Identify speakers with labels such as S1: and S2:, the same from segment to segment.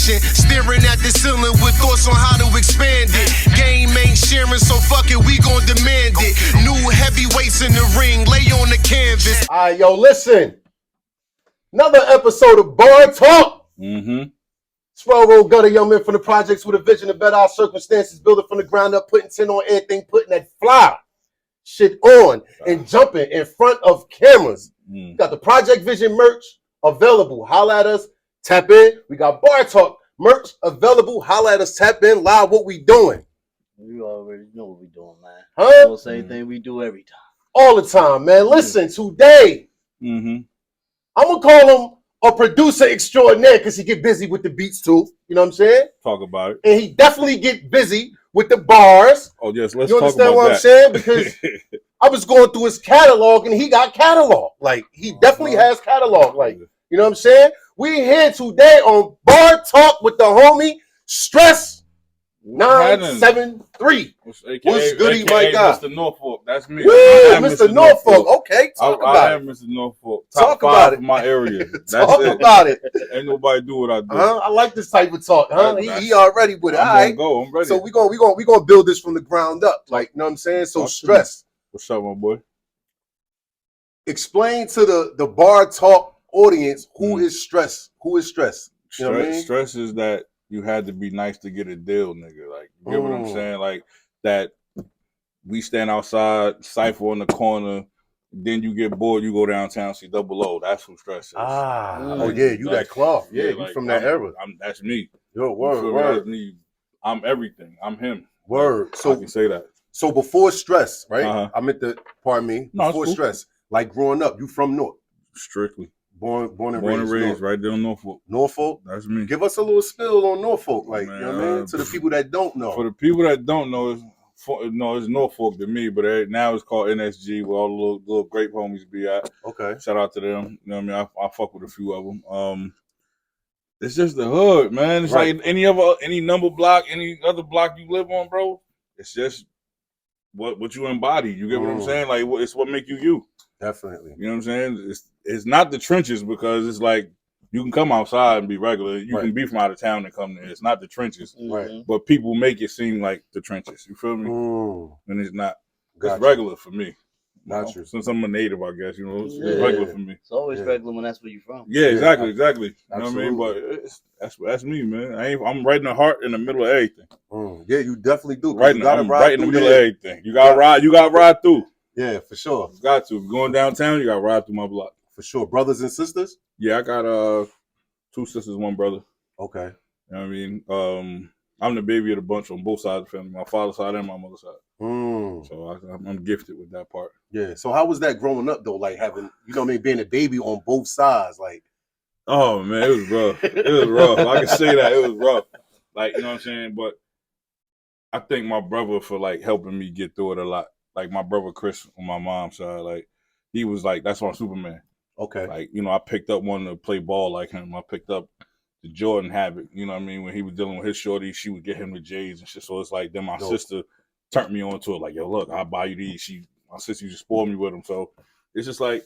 S1: mansion, staring at the ceiling with thoughts on how to expand it. Game ain't sharing, so fuck it, we gon' demand it. New heavyweights in the ring, lay on the canvas.
S2: All right, yo, listen. Another episode of Bar Talk. Railroad Gutter, young men from the projects with a vision of better our circumstances, building from the ground up, putting 10 on everything, putting that fly shit on and jumping in front of cameras. Got the Project Vision merch available. Holla at us, tap in. We got Bar Talk merch available. Holla at us, tap in, live. What we doing?
S3: You already know what we doing, man.
S2: Huh?
S3: The same thing we do every time.
S2: All the time, man. Listen, today, I'm going to call him a producer extraordinaire because he get busy with the beats too. You know what I'm saying?
S4: Talk about it.
S2: And he definitely get busy with the bars.
S4: Oh, yes, let's
S2: you
S4: talk
S2: understand
S4: about
S2: what
S4: that.
S2: I'm saying? Because I was going through his catalog and he got catalog. Like, he definitely has catalog. Like, you know what I'm saying? We here today on Bar Talk with the homie Stress 973. What's goody, my guy?
S4: Mr. Norfolk, that's me.
S2: Woo, Mr. Norfolk. Okay, talk about
S4: I
S2: it.
S4: am Mr. Norfolk.
S2: Talk
S4: Top
S2: about
S4: five
S2: it.
S4: of my area. That's
S2: Talk
S4: it.
S2: about it.
S4: Ain't nobody do what I do.
S2: I like this type of talk, huh? He already with it. All right.
S4: Go. I'm ready.
S2: So we gonna build this from the ground up. Like, you know what I'm saying? So Stress.
S4: What's up, my boy?
S2: Explain to the Bar Talk audience who is Stress. Who is Stress? You know what I mean?
S4: Stress is that you had to be nice to get a deal, nigga. Like, you get what I'm saying? Like, that we stand outside, cipher on the corner, then you get bored, you go downtown, see Double O. That's who Stress is.
S2: Oh yeah, you that cloth. Yeah, you
S4: like,
S2: from that era.
S4: That's me.
S2: Yo, word.
S4: That's me. I'm everything. I'm him.
S2: Word. So
S4: I can say that.
S2: So before Stress, right? I meant to, pardon me.
S4: No,
S2: before Stress, like growing up, you from North?
S4: Strictly.
S2: Born and raised
S4: right there in Norfolk.
S2: Norfolk?
S4: That's me.
S2: Give us a little spill on Norfolk, like, you know what I mean? To the people that don't know.
S4: For the people that don't know, it's Norfolk to me, but now it's called NSG, where all the little grape homies be at. Okay. Shout out to them. You know what I mean? I fuck with a few of them. It's just the hood, man. It's like any number block, any other block you live on, bro. It's just what you embody. You get what I'm saying? Like, it's what make you.
S2: Definitely.
S4: You know what I'm saying? It's not the trenches, because it's like you can come outside and be regular. You can be from out of town and come there. It's not the trenches.
S2: Right.
S4: But people make it seem like the trenches. You feel me? And it's not. It's regular for me.
S2: Not true.
S4: Since I'm a native, I guess, you know, it's regular for me.
S3: It's always regular when that's where you're from.
S4: Yeah, exactly. You know what I mean? But that's me, man. I'm right in the heart, in the middle of everything.
S2: Yeah, you definitely do.
S4: I'm right in the middle of everything. You got to ride through.
S2: Yeah, for sure.
S4: You got to. Going downtown, you got to ride through my block.
S2: For sure. Brothers and sisters?
S4: Yeah, I got 2 sisters, 1 brother.
S2: Okay.
S4: You know what I mean? I'm the baby of the bunch on both sides of the family, my father's side and my mother's side. So I'm gifted with that part.
S2: Yeah. So how was that growing up, though? Like having, you know what I mean, being a baby on both sides? Like,
S4: oh, man, it was rough. It was rough. I can say that. It was rough. Like, you know what I'm saying? But I thank my brother for, like, helping me get through it a lot. Like, my brother Chris on my mom's side, like, he was like, that's my Superman.
S2: Okay.
S4: Like, you know, I picked up one to play ball like him. I picked up the Jordan habit. You know what I mean? When he was dealing with his shorty, she would get him the J's and shit. So it's like, then my sister turned me on to it. Like, yo, look, I'll buy you these. My sister used to spoil me with them. So it's just like,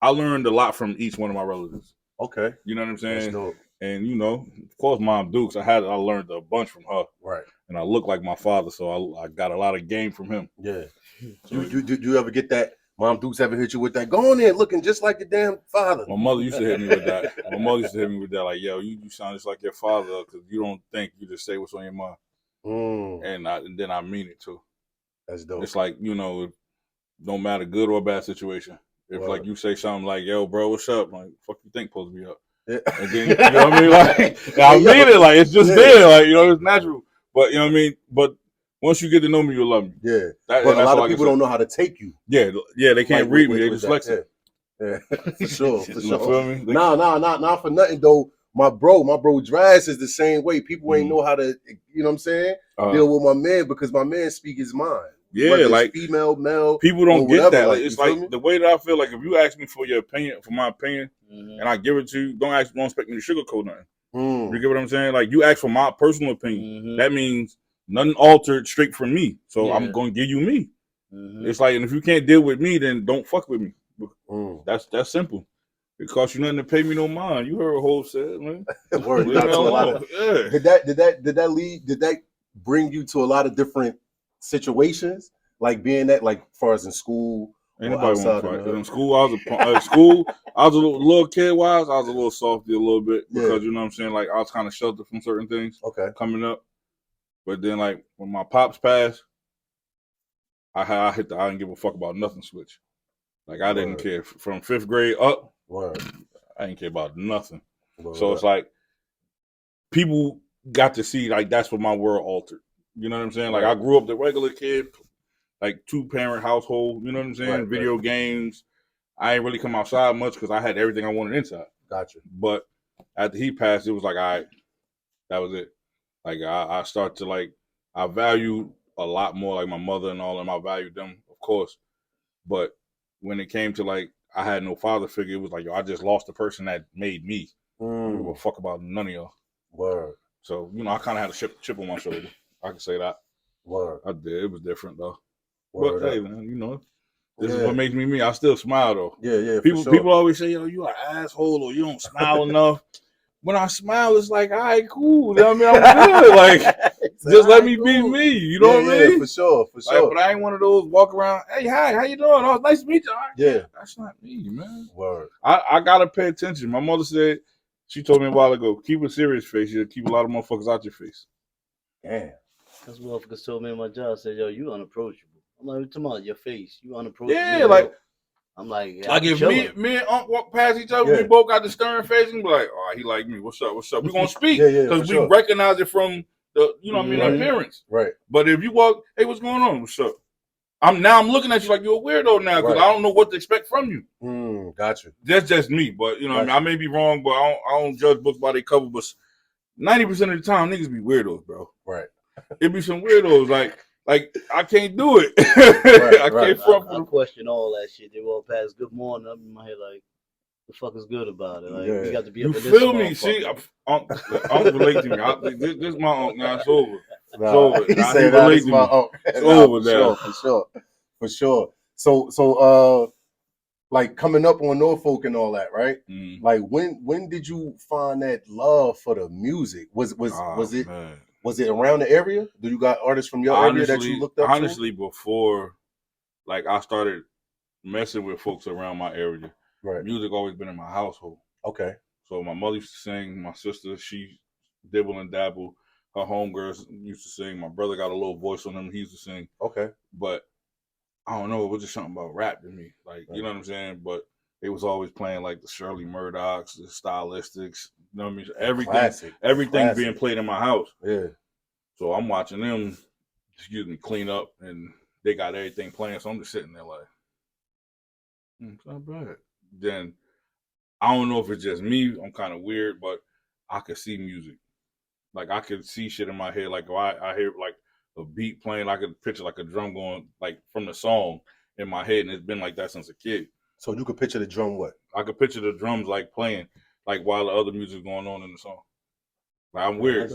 S4: I learned a lot from each one of my relatives.
S2: Okay.
S4: You know what I'm saying?
S2: That's dope.
S4: And, you know, of course, Mom Dukes, I learned a bunch from her.
S2: Right.
S4: And I look like my father, so I got a lot of game from him.
S2: Yeah. You ever get that? Mom Dukes ever hit you with that? Go on there looking just like your damn father.
S4: My mother used to hit me with that. Like, yo, you sound just like your father, because you don't think, you just say what's on your mind. And then I mean it too.
S2: That's dope.
S4: It's like, you know, no matter good or bad situation. If like you say something like, yo, bro, what's up? Like, fuck you think supposed to be up? Yeah. And then, you know what I mean? Like, I mean it, like, it's just there. Like, you know, it's natural. But, you know what I mean? But once you get to know me, you'll love me.
S2: Yeah. But a lot of people don't know how to take you.
S4: Yeah, they can't read me. They dyslexic.
S2: Yeah, for sure.
S4: You feel me?
S2: Nah, for nothing though. My bro Draz is the same way. People ain't know how to, you know what I'm saying, deal with my man, because my man speak his mind.
S4: Yeah, like
S2: female, male.
S4: People don't get that. Like, it's like the way that I feel. Like, if you ask me for your opinion, for my opinion, and I give it to you, don't expect me to sugarcoat nothing. You get what I'm saying? Like, you ask for my personal opinion. That means nothing altered, straight from me. So I'm gonna give you me. It's like, and if you can't deal with me, then don't fuck with me. That's simple. It costs you nothing to pay me no mind. You heard what Hov said, man.
S2: Word,
S4: Leave me
S2: to a lot
S4: alone.
S2: of,
S4: Yeah.
S2: did that bring you to a lot of different situations? Like being that, like, far as in school or
S4: Anybody want
S2: outside
S4: to
S2: of
S4: fight?
S2: the
S4: In school, I was I was a little kid-wise, I was a little softy a little bit because, you know what I'm saying, like, I was kind of sheltered from certain things coming up. But then, like, when my pops passed, I didn't give a fuck about nothing switch. Like, I didn't care. From 5th grade up, I didn't care about nothing. So it's like, people got to see, like, that's what my world altered. You know what I'm saying? Like, I grew up the regular kid, like 2-parent household, you know what I'm saying? Video games. I ain't really come outside much because I had everything I wanted inside.
S2: Gotcha.
S4: But after he passed, it was like, all right, that was it. Like, I start to, like, I value a lot more, like, my mother and all of them. I valued them, of course. But when it came to, like, I had no father figure, it was like, yo, I just lost the person that made me. I don't give a fuck about none of y'all.
S2: Word.
S4: So, you know, I kind of had a chip on my shoulder. I can say that.
S2: Word.
S4: I did. It was different, though.
S2: Word
S4: but, hey, man, you know, this is what makes me me. I still smile, though.
S2: Yeah,
S4: People always say, yo, you an asshole or you don't smile enough. When I smile, it's like, all right, cool. I mean, I'm good. Like, just let me be me. You know what I mean?
S2: For sure.
S4: Like, but I ain't one of those walk around, hey, hi, how you doing? Oh, nice to meet you.
S2: Yeah.
S4: That's not me, man.
S2: Word.
S4: I got to pay attention. My mother said, she told me a while ago, keep a serious face. You'll keep a lot of motherfuckers out your face.
S2: Damn.
S3: That's what motherfuckers told me in my job. Said, yo, you unapproachable. I'm like, what you talking about? Your face. You unapproachable.
S4: Yeah, like,
S3: I'm like, yeah,
S4: like if me and Unc walk past each other, we both got the stern face and be like, oh, he like me. What's up? We gonna speak because we recognize it from the, you know what I mean, appearance.
S2: Right.
S4: But if you walk, hey, what's going on? What's up? I'm looking at you like you're a weirdo now because I don't know what to expect from you.
S2: Gotcha.
S4: That's just me, but you know, what I mean, I may be wrong, but I don't judge books by their cover. But 90% of the time, niggas be weirdos, bro.
S2: Right.
S4: It be some weirdos like I can't do it. I can't front.
S3: I question all that shit. They walk past good morning. I'm in my head like, the fuck is good about it? Like, we got to be up in this.
S4: You feel me? See, Unc relate to me. This is my Unc now. It's over. It's over.
S2: He said that is my Unc.
S4: It's over now.
S2: For sure. So, like coming up on Norfolk and all that, right? Like, when did you find that love for the music? Was it around the area? Do you got artists from your area that you looked up to?
S4: Honestly, before, like, I started messing with folks around my area, music always been in my household.
S2: Okay.
S4: So my mother used to sing. My sister, she dibble and dabble. Her homegirls used to sing. My brother got a little voice on him. He used to sing.
S2: Okay.
S4: But I don't know. It was just something about rap to me. Like, you know what I'm saying? But it was always playing like the Shirley Murdochs, the Stylistics. You know what I mean? Everything being played in my house.
S2: Yeah.
S4: So I'm watching them, clean up, and they got everything playing. So I'm just sitting there like, it's not bad. Then I don't know if it's just me. I'm kind of weird, but I could see music. Like, I could see shit in my head. Like, I hear like a beat playing, I could picture like a drum going like from the song in my head, and it's been like that since a kid.
S2: So you could picture the drum what?
S4: I could picture the drums like playing, like while the other music's going on in the song. Like, I'm weird.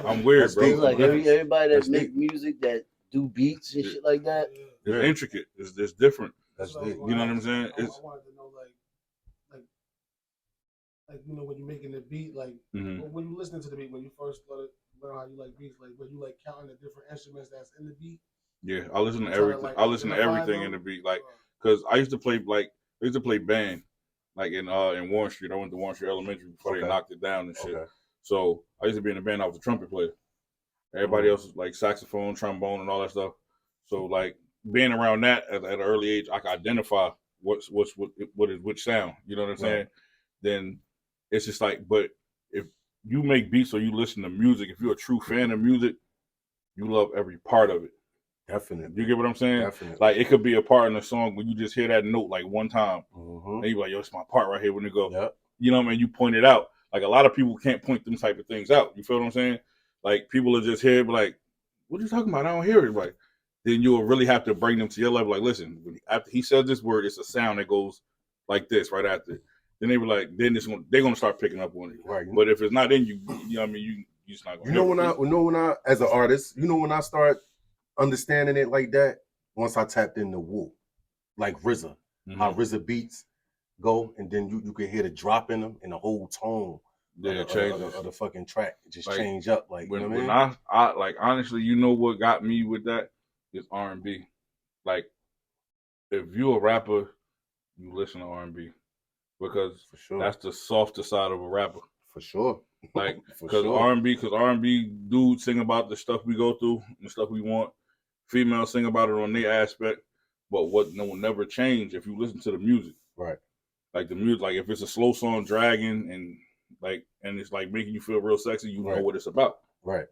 S4: I'm weird, bro.
S3: It's like everybody that make music that do beats and shit like that.
S4: It's intricate. It's different.
S2: That's
S4: deep. You know what I'm saying?
S5: I wanted to know, like you know, when you're making the beat, like when you listening to the beat, when you first learn how you like beats, like when you like counting the different instruments that's in the beat.
S4: Yeah, I listen to everything. I listen to everything in the beat, like, cause I used to play band, like in Warren Street. I went to Warren Street Elementary before they knocked it down and shit. Okay. So I used to be in the band. I was a trumpet player. Everybody else was like saxophone, trombone, and all that stuff. So like being around that at an early age, I could identify what is which sound. You know what I'm saying? Then it's just like, but if you make beats or you listen to music, if you're a true fan of music, you love every part of it.
S2: Definitely.
S4: You get what I'm saying?
S2: Definitely.
S4: Like, it could be a part in the song when you just hear that note like one time, and you're like, yo, it's my part right here when it go.
S2: Yep.
S4: You know what I mean? You point it out. Like, a lot of people can't point them type of things out. You feel what I'm saying? Like, people are just here, but like, what are you talking about? I don't hear it. Like, then you'll really have to bring them to your level. Like, listen, after he says this word, it's a sound that goes like this right after. Then they were like, then they're gonna start picking up on it. Right. But if it's not in you, you know what I mean, you just not gonna.
S2: You know when I as an artist, you know when I start understanding it like that, once I tapped into Wu, like RZA, how RZA beats, go, and then you could hear the drop in them and the whole tone of the fucking track just like, change up. Like
S4: when,
S2: you know what
S4: when I like honestly, you know what got me with that is R&B. Like if you're a rapper, you listen to R&B because for sure that's the softer side of a rapper.
S2: For sure.
S4: Like because R&B dudes sing about the stuff we go through and the stuff we want. Females sing about it on their aspect, but what will never change if you listen to the music.
S2: Right.
S4: Like the music, like if it's a slow song dragging and it's like making you feel real sexy, you know what it's about.
S2: Right.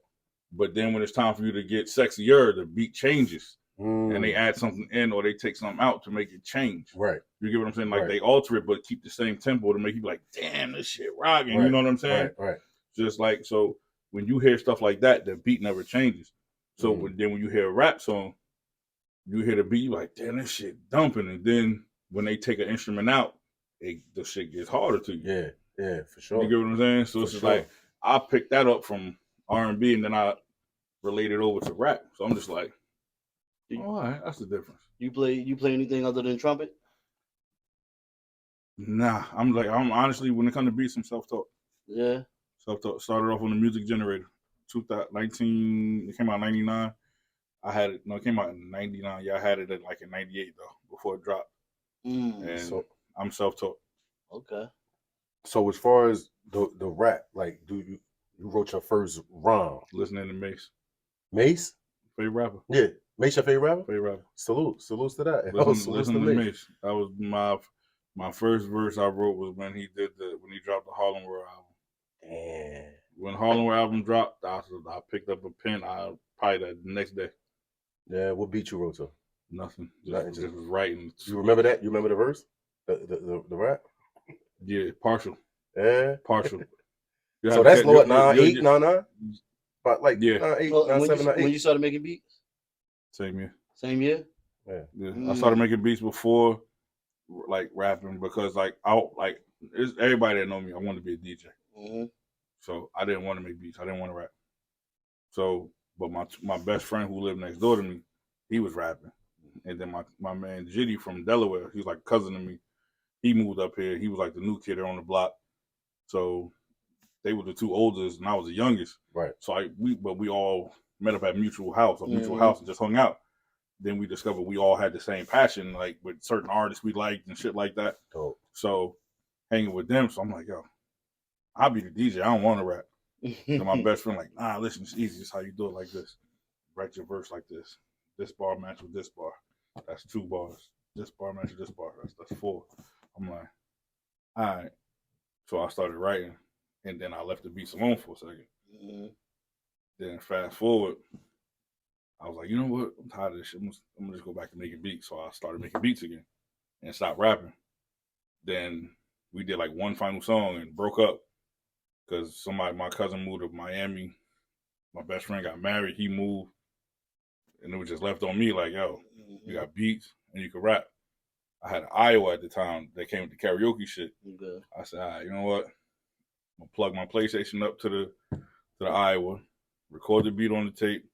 S4: But then when it's time for you to get sexier, the beat changes. And they add something in or they take something out to make it change.
S2: Right.
S4: You get what I'm saying? Like they alter it but keep the same tempo to make you like, damn, this shit rocking. Right. You know what I'm saying?
S2: Right.
S4: Just like, so when you hear stuff like that, the beat never changes. So when you hear a rap song, you hear the beat, you like, damn, this shit dumping. And then when they take an instrument out, the shit gets harder to you.
S2: Yeah, for sure.
S4: You get what I'm saying? So it's just like, I picked that up from R&B and then I related over to rap. So I'm just like, all right, that's the difference.
S3: You play anything other than trumpet?
S4: Nah, I'm honestly, when it comes to beats, I'm self-taught.
S3: Yeah.
S4: Self-taught. Started off on the music generator. 2019, it came out in 99. I had it, no, it came out in 99. Yeah, I had it in 98 though, before it dropped. And so I'm self-taught.
S3: Okay.
S2: So as far as the rap, like, you wrote your first rhyme?
S4: Listening to Mace.
S2: Mace?
S4: Favorite rapper.
S2: Yeah. Mace your favorite rapper?
S4: Favorite rapper.
S2: Salutes to that.
S4: Listen to Mace. That was my first verse I wrote was when he dropped the Harlem World album.
S2: Damn.
S4: When Harlem World album dropped, I picked up a pen. Probably the next day.
S2: Yeah, what beat you wrote to?
S4: Nothing. Just was writing.
S2: You remember that? You remember the verse? The rap?
S4: Yeah, partial.
S2: Yeah,
S4: partial.
S2: So that's low at 9, 8, 9, 9. But like 9, 8, 9, 7, 9, 8.
S3: When you started making beats?
S4: Same year.
S3: Same year?
S4: Yeah. I started making beats before like rapping because it's everybody that know me. I wanted to be a DJ.
S3: Mm-hmm.
S4: So I didn't want to make beats. I didn't want to rap. So, but my best friend who lived next door to me, he was rapping. And then my man Jitty from Delaware, he's like a cousin to me. He moved up here. He was like the new kid on the block. So they were the two oldest and I was the youngest.
S2: Right.
S4: So we all met up at a mutual house and just hung out. Then we discovered we all had the same passion, like with certain artists we liked and shit like that.
S2: Dope.
S4: So hanging with them, so I'm like, yo, I'll be the DJ. I don't want to rap. So my best friend like, nah, listen, it's easy. It's how you do it like this. Write your verse like this. This bar match with this bar. That's 2 bars. This bar match with this bar. That's 4. I'm like, all right. So I started writing, and then I left the beats alone for a second.
S3: Mm-hmm.
S4: Then fast forward, I was like, you know what? I'm tired of this shit. I'm gonna just go back to making beats. So I started making beats again and stopped rapping. Then we did like one final song and broke up because my cousin moved to Miami. My best friend got married. He moved, and it was just left on me like, yo, you got beats and you can rap. I had an Iowa at the time that came with the karaoke shit.
S3: Okay.
S4: I said, all right, you know what? I'm gonna plug my PlayStation up to the Iowa, record the beat on the tape,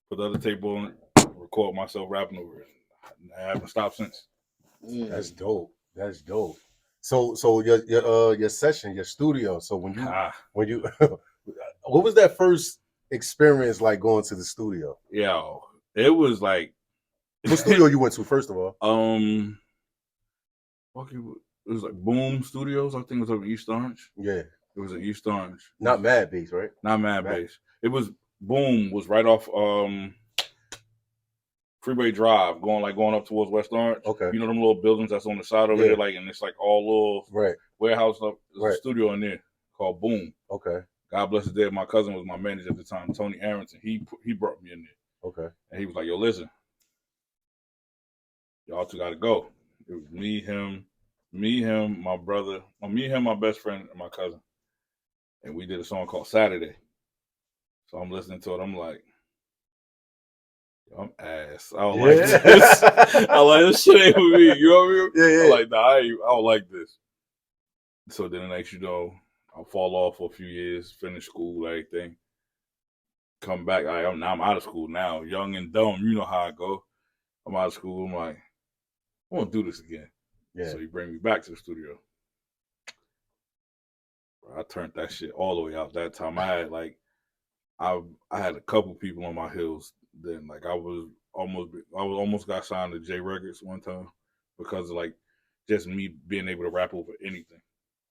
S4: put the other tape on it, record myself rapping over it. I haven't stopped since.
S2: That's dope. That's dope. So your session, your studio. So when you what was that first experience like going to the studio?
S4: Yeah, it was like
S2: what studio you went to first of all?
S4: It was like Boom Studios. I think it was over East Orange.
S2: Yeah,
S4: it was in East Orange.
S2: Not Mad Bass, right?
S4: Not Mad Bass. It was Boom. Was right off Freeway Drive, going up towards West Orange.
S2: Okay.
S4: You know them little buildings that's on the side over there, like, and it's like all little warehouse up. There's a studio in there called Boom.
S2: Okay.
S4: God bless his dead. My cousin was my manager at the time, Tony Arrington. He brought me in there.
S2: Okay.
S4: And he was like, yo, listen, y'all two got to go. It was me, him, my brother, me, him, my best friend, and my cousin. And we did a song called Saturday. So I'm listening to it. I'm like, I'm ass. I don't like this. I like this shit ain't with me. You know what I mean?
S2: Yeah.
S4: I'm like, nah, I don't like this. So then the next, I'll fall off for a few years, finish school, everything. Come back. I'm out of school now. Young and dumb. You know how I go. I'm out of school. I'm like, I want to do this again.
S2: Yeah.
S4: So he bring me back to the studio. I turned that shit all the way out that time. I had like, I had a couple people on my heels then. Like I was almost got signed to J Records one time because of like just me being able to rap over anything.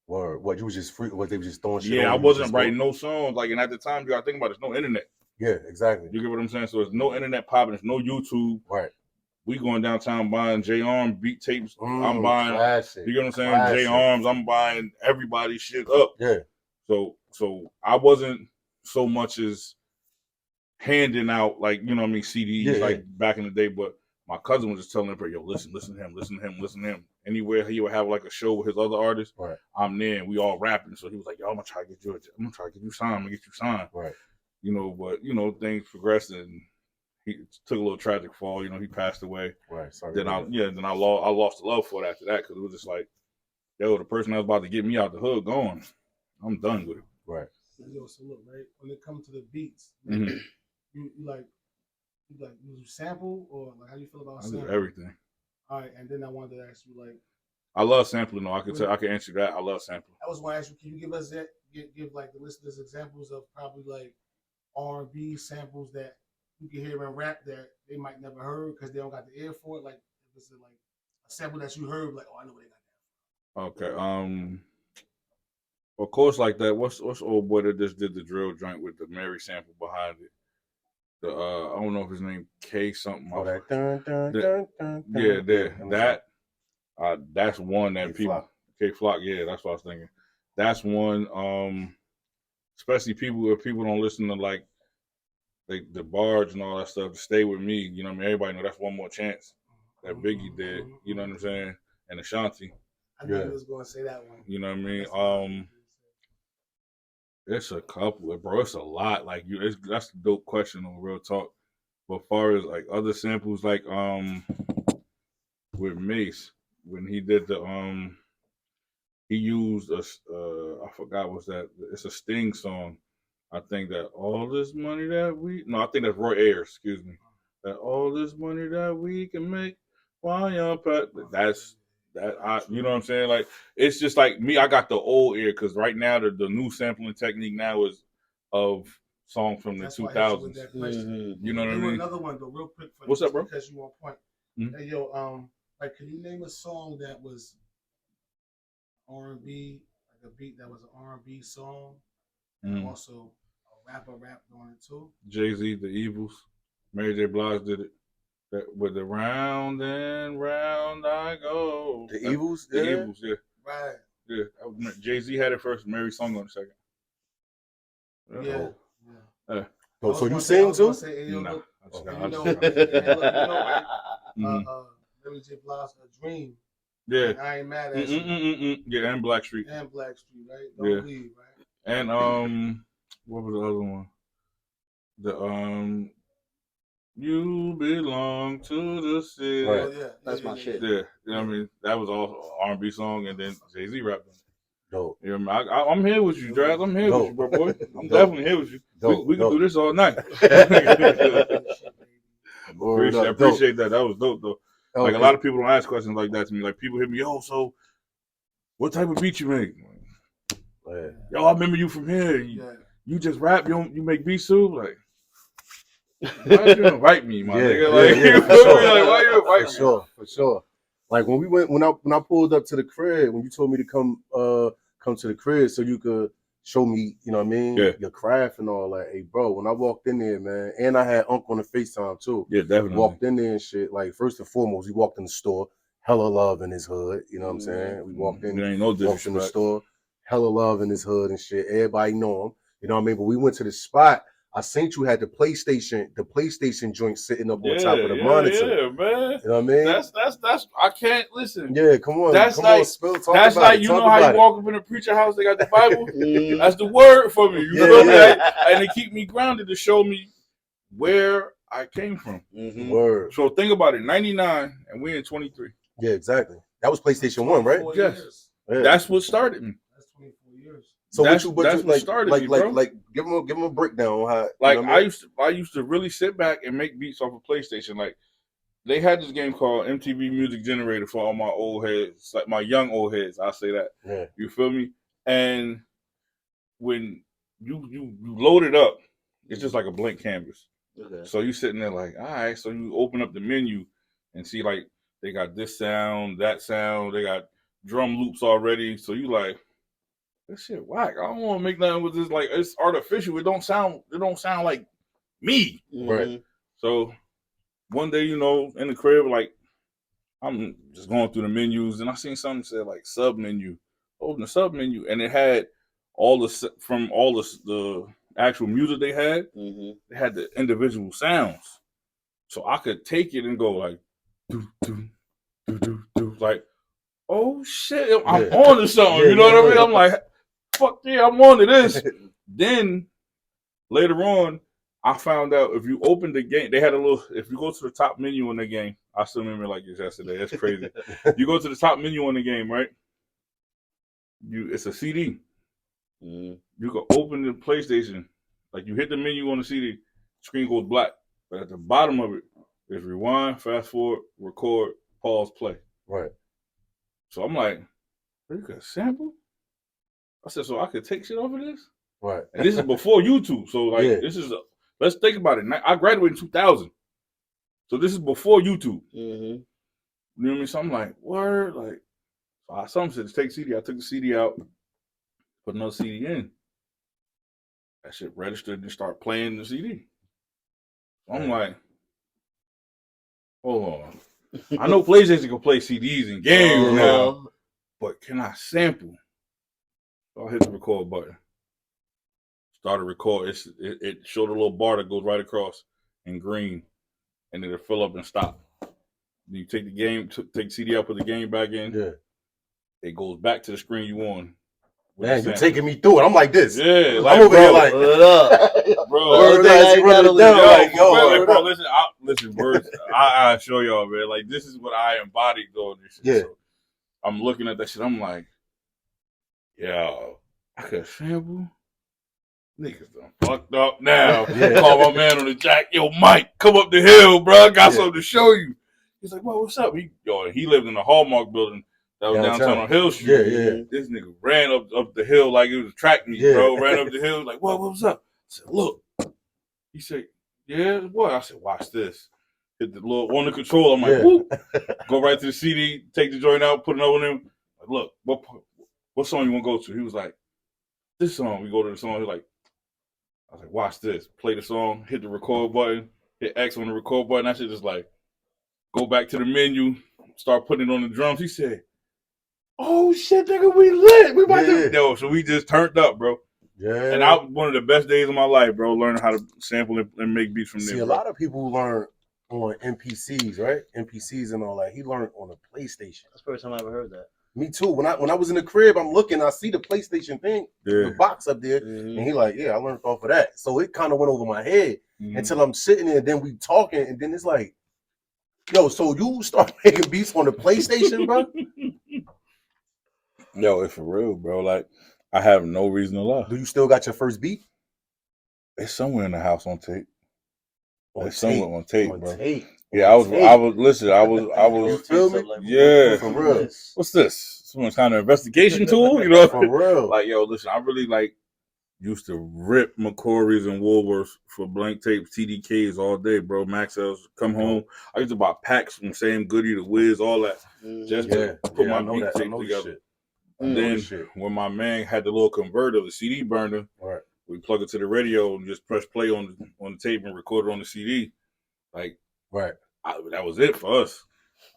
S2: Or what, you was just free? What, they was just throwing shit?
S4: Yeah,
S2: on
S4: I
S2: you,
S4: wasn't
S2: just
S4: writing no songs. Like, and at the time, you gotta think about it, there's no internet.
S2: Yeah, exactly.
S4: You get what I'm saying? So there's no internet popping. There's no YouTube.
S2: Right.
S4: We going downtown buying J Arm beat tapes. I'm buying.
S2: Classic.
S4: You get what I'm saying?
S2: Classic.
S4: J Arms. I'm buying everybody's shit up.
S2: Yeah.
S4: So I wasn't so much as handing out, like, you know what I mean, CDs like back in the day, but my cousin was just telling him, yo, listen to him, listen to him, listen to him. Anywhere he would have like a show with his other artists,
S2: right.
S4: I'm there and we all rapping. So he was like, yo, I'm gonna try to get you signed, I'm gonna get you signed.
S2: Right.
S4: You know, but you know, things progressed and he took a little tragic fall, you know, he passed away.
S2: Right. Sorry.
S4: Then I lost the love for it after that, because it was just like, yo, the person that was about to get me out the hood gone. I'm done with it.
S2: Right.
S5: Yo, so look, right, when it comes to the beats,
S4: mm-hmm.
S5: you sample, or like how do you feel about
S4: sample?
S5: Everything.
S2: All
S5: right, and then I wanted to ask you, like,
S4: I love sampling. No, I can answer that. I love sampling.
S5: I was going to ask you, can you give us give like the listeners examples of probably like R&B samples that you can hear in rap that they might never heard because they don't got the ear for it? Like, if it's like a sample that you heard, like, oh, I know where they got that.
S4: Okay. Of course, like that. What's old boy that just did the drill joint with the Mary sample behind it? The I don't know if his name K something.
S2: Oh, that dun.
S4: Yeah, there. That's one that people K Flock. Yeah, that's what I was thinking. That's one. Especially if people don't listen to like the Barge and all that stuff. To Stay With Me, you know what I mean. Everybody know that's One More Chance that Biggie did. You know what I'm saying? And Ashanti.
S5: I knew he was going to say that one.
S4: You know what I mean? It's a couple, bro. It's a lot. Like that's a dope question on Real Talk. But as far as like other samples, like with Mace, when he did the he used I forgot what's that. It's a Sting song. I think that all this money that I think that's Roy Ayers. Excuse me. That all this money that we can make, why young Pat? You know what I'm saying? Like, it's just like me, I got the old ear, because right now the new sampling technique now is of songs from the 2000s. You know what I mean?
S5: Another one though, real quick.
S4: What's up, bro?
S5: Because you on point.
S4: Mm-hmm.
S5: Hey, yo, like, can you name a song that was R&B, like a beat that was an R&B song, and also a rapper rapped on it too?
S4: Jay-Z, The Evils, Mary J. Blige did it. With the round and round I go.
S2: The Evils?
S4: The Evils, yeah.
S5: Right.
S4: Yeah. Jay-Z had it first, Mary sung on it second.
S5: Yeah.
S2: Oh, so you sing too?
S4: No.
S5: Mary J. Blige, A Dream.
S4: Yeah.
S5: Like, I Ain't Mad at You.
S4: Yeah, and Black Street.
S5: And Black Street, right? Don't Leave, right?
S4: And what was the other one? The You Belong to the City.
S3: Right. Yeah, that's my shit.
S4: Yeah, you know what I mean? That was all R&B song, and then Jay-Z rapped on it.
S2: Dope.
S4: You know what I mean? I'm here with you, Draz. I'm here with you, bro, boy. I'm definitely here with you. We can do this all night. I appreciate that. That was dope, though. Okay. Like, a lot of people don't ask questions like that to me. Like, people hit me, yo, so what type of beat you make? Yo, I remember you from here. You just rap, you make beats too? Like, why did you invite me, my nigga? Like, why you invite me?
S2: For sure. Like, when I pulled up to the crib, when you told me to come to the crib so you could show me, you know what I mean, your craft and all that. Hey, bro, when I walked in there, man, and I had Unc on the FaceTime too.
S4: Yeah, definitely.
S2: Walked in there and shit. Like, first and foremost, we walked in the store, hella love in his hood. You know what I'm saying? We walked in, walked in the store, hella love in his hood and shit. Everybody know him. You know what I mean? But we went to the spot. I seen you had the PlayStation joint sitting up on top of the monitor.
S4: Yeah, man.
S2: You know what I mean?
S4: That's I can't listen.
S2: Yeah, come on.
S4: That's like you know how you walk up in a preacher house, they got the Bible? That's the word for me. You know what I mean? And it keep me grounded to show me where I came from.
S2: Mm-hmm. Word.
S4: So think about it, 99 and we're in 23.
S2: Yeah, exactly. That was PlayStation 1, right?
S4: Yes. Yeah. That's what started me.
S5: That's 24 years.
S2: So that's what started me, bro. Like give them a breakdown on how.
S4: Like, you know I used to really sit back and make beats off of PlayStation. Like, they had this game called MTV Music Generator for all my old heads, like my young old heads. I say that.
S2: Yeah.
S4: You feel me? And when you load it up, it's just like a blank canvas.
S3: Okay.
S4: So you sitting there like, all right. So you open up the menu and see like they got this sound, that sound. They got drum loops already. So you like, this shit whack. I don't want to make nothing with this. Like it's artificial. It don't sound like me.
S2: Right.
S4: So one day, you know, in the crib, like I'm just going through the menus, and I seen something that said like sub menu. Open the sub menu, and it had all the actual music they had. They had the individual sounds, so I could take it and go like, do do do do do, like, oh shit, I'm on to something. You know what I mean? I'm like, fuck yeah, I'm on to this. Then later on, I found out if you open the game, they had a little. If you go to the top menu in the game, I still remember like this yesterday. That's crazy. You go to the top menu in the game, right? It's a CD. You can open the PlayStation, like you hit the menu on the CD, screen goes black, but at the bottom of it is rewind, fast forward, record, pause, play.
S2: Right.
S4: So I'm like, you got a sample? I said, so I could take shit off of this?
S2: Right.
S4: And this is before YouTube, so like this is let's think about it. I graduated in 2000, so this is before YouTube. You know what I mean? So I'm like, word, like, something said take CD. I took the CD out, put another CD in. That shit registered and start playing the CD. So I'm like, hold on. I know PlayStation can play CDs and games now, but can I sample? So I hit the record button. Started record. It showed a little bar that goes right across in green, and then it'll fill up and stop. Then you take the game, take CD out, put the game back in.
S2: Yeah.
S4: It goes back to the screen you on.
S2: Man, you're taking me through it. I'm like this.
S4: Yeah, like,
S2: I'm over here
S4: like,
S3: what up?
S4: bro. Listen, words. I show y'all, man. Like this is what I embodied doing this shit.
S2: Yeah.
S4: So I'm looking at that shit. I'm like, yo, I could sample. Niggas done fucked up now. Call my man on the jack. Yo, Mike, come up the hill, bro. Got something to show you. He's like, well, what's up? He lived in the Hallmark building that was downtown on Hill Street.
S2: Yeah.
S4: This nigga ran up the hill like it was track meet, bro. Ran up the hill like, what was up? I said, look. He said, yeah, what? I said, watch this. Hit the little on the control. I'm like, whoop. Go right to the CD, take the joint out, put it on him. Like, look, what song you want to go to? He was like, this song. We go to the song. He's like, I was like, watch this. Play the song, hit the record button, hit X on the record button. I should just like go back to the menu, start putting it on the drums. He said, oh shit, nigga, we lit. We about to yo, so we just turned up, bro. Yeah. And one of the best days of my life, bro, learning how to sample and make beats from there.
S2: See, a lot of people learn on NPCs, right? NPCs and all that. He learned on a PlayStation.
S3: That's the first time I ever heard that.
S2: Me too. When I was in the crib, I'm looking, I see the PlayStation thing, the box up there, and he like, yeah, I learned off of that. So it kind of went over my head until I'm sitting there, and then we talking, and then it's like, yo, so you start making beats on the PlayStation, bro?
S4: Yo, it's for real, bro. Like, I have no reason to lie.
S2: Do you still got your first beat?
S4: It's somewhere in the house on tape. It's somewhere on tape, bro.
S2: Tape.
S4: Yeah, I was. You
S2: feel me?
S4: Yeah,
S2: for real.
S4: What's this? Some kind of investigation tool? You know,
S2: for real.
S4: Like, yo, listen, I really used to rip McCory's and Woolworths for blank tapes, TDKs all day, bro. Maxell's, come home. I used to buy packs from Sam Goody to Wiz, all that, just to put my beat tape together. And then when my man had the little converter, the CD burner, we plug it to the radio and just press play on the tape and record it on the CD. Like, that was it for us.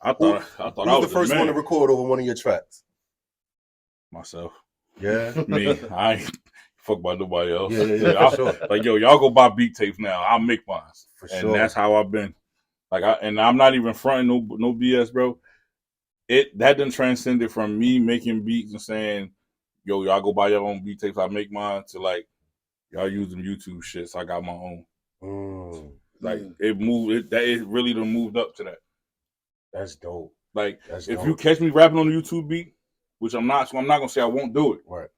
S4: I thought I was
S2: the first one to record over one of your tracks.
S4: Myself.
S2: Yeah.
S4: Me. I ain't fuck by nobody else.
S2: Yeah, for sure.
S4: Like, yo, y'all go buy beat tapes now. I'll make mine.
S2: For
S4: and
S2: sure.
S4: That's how I've been. Like, I'm not even fronting no BS, bro. That done transcended from me making beats and saying, yo, y'all go buy your own beat tapes, I make mine, to like, y'all use them YouTube shit, so I got my own. Like, it moved, it really done moved up to that.
S2: That's dope.
S4: Like, if you catch me rapping on the YouTube beat, which I'm not, so I'm not gonna say I won't do it.
S2: Right.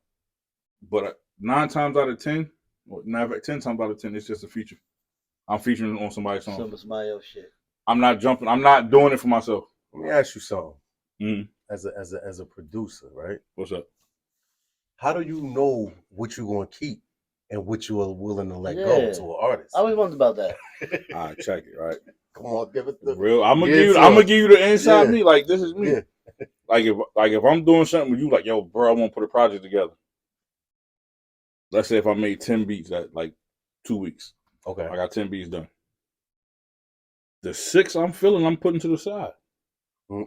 S4: But 9 times out of 10, or 10 times out of 10, it's just a feature. I'm featuring on somebody's song.
S3: Somebody else shit.
S4: I'm not jumping. I'm not doing it for myself.
S2: Let me ask you something.
S4: Mm-hmm.
S2: As a producer, right?
S4: What's up?
S2: How do you know what you're gonna keep and what you are willing to let go to an artist?
S3: I always wondered about that.
S4: All right, check it. Right.
S2: Come on, give it the
S4: real. I'm gonna give you the inside me. Like this is me.
S2: Yeah.
S4: Like if I'm doing something with you, like yo, bro, I want to put a project together. Let's say if I made 10 beats that like 2 weeks.
S2: Okay.
S4: I got 10 beats done. The 6 I'm feeling, I'm putting to the side.
S2: Word.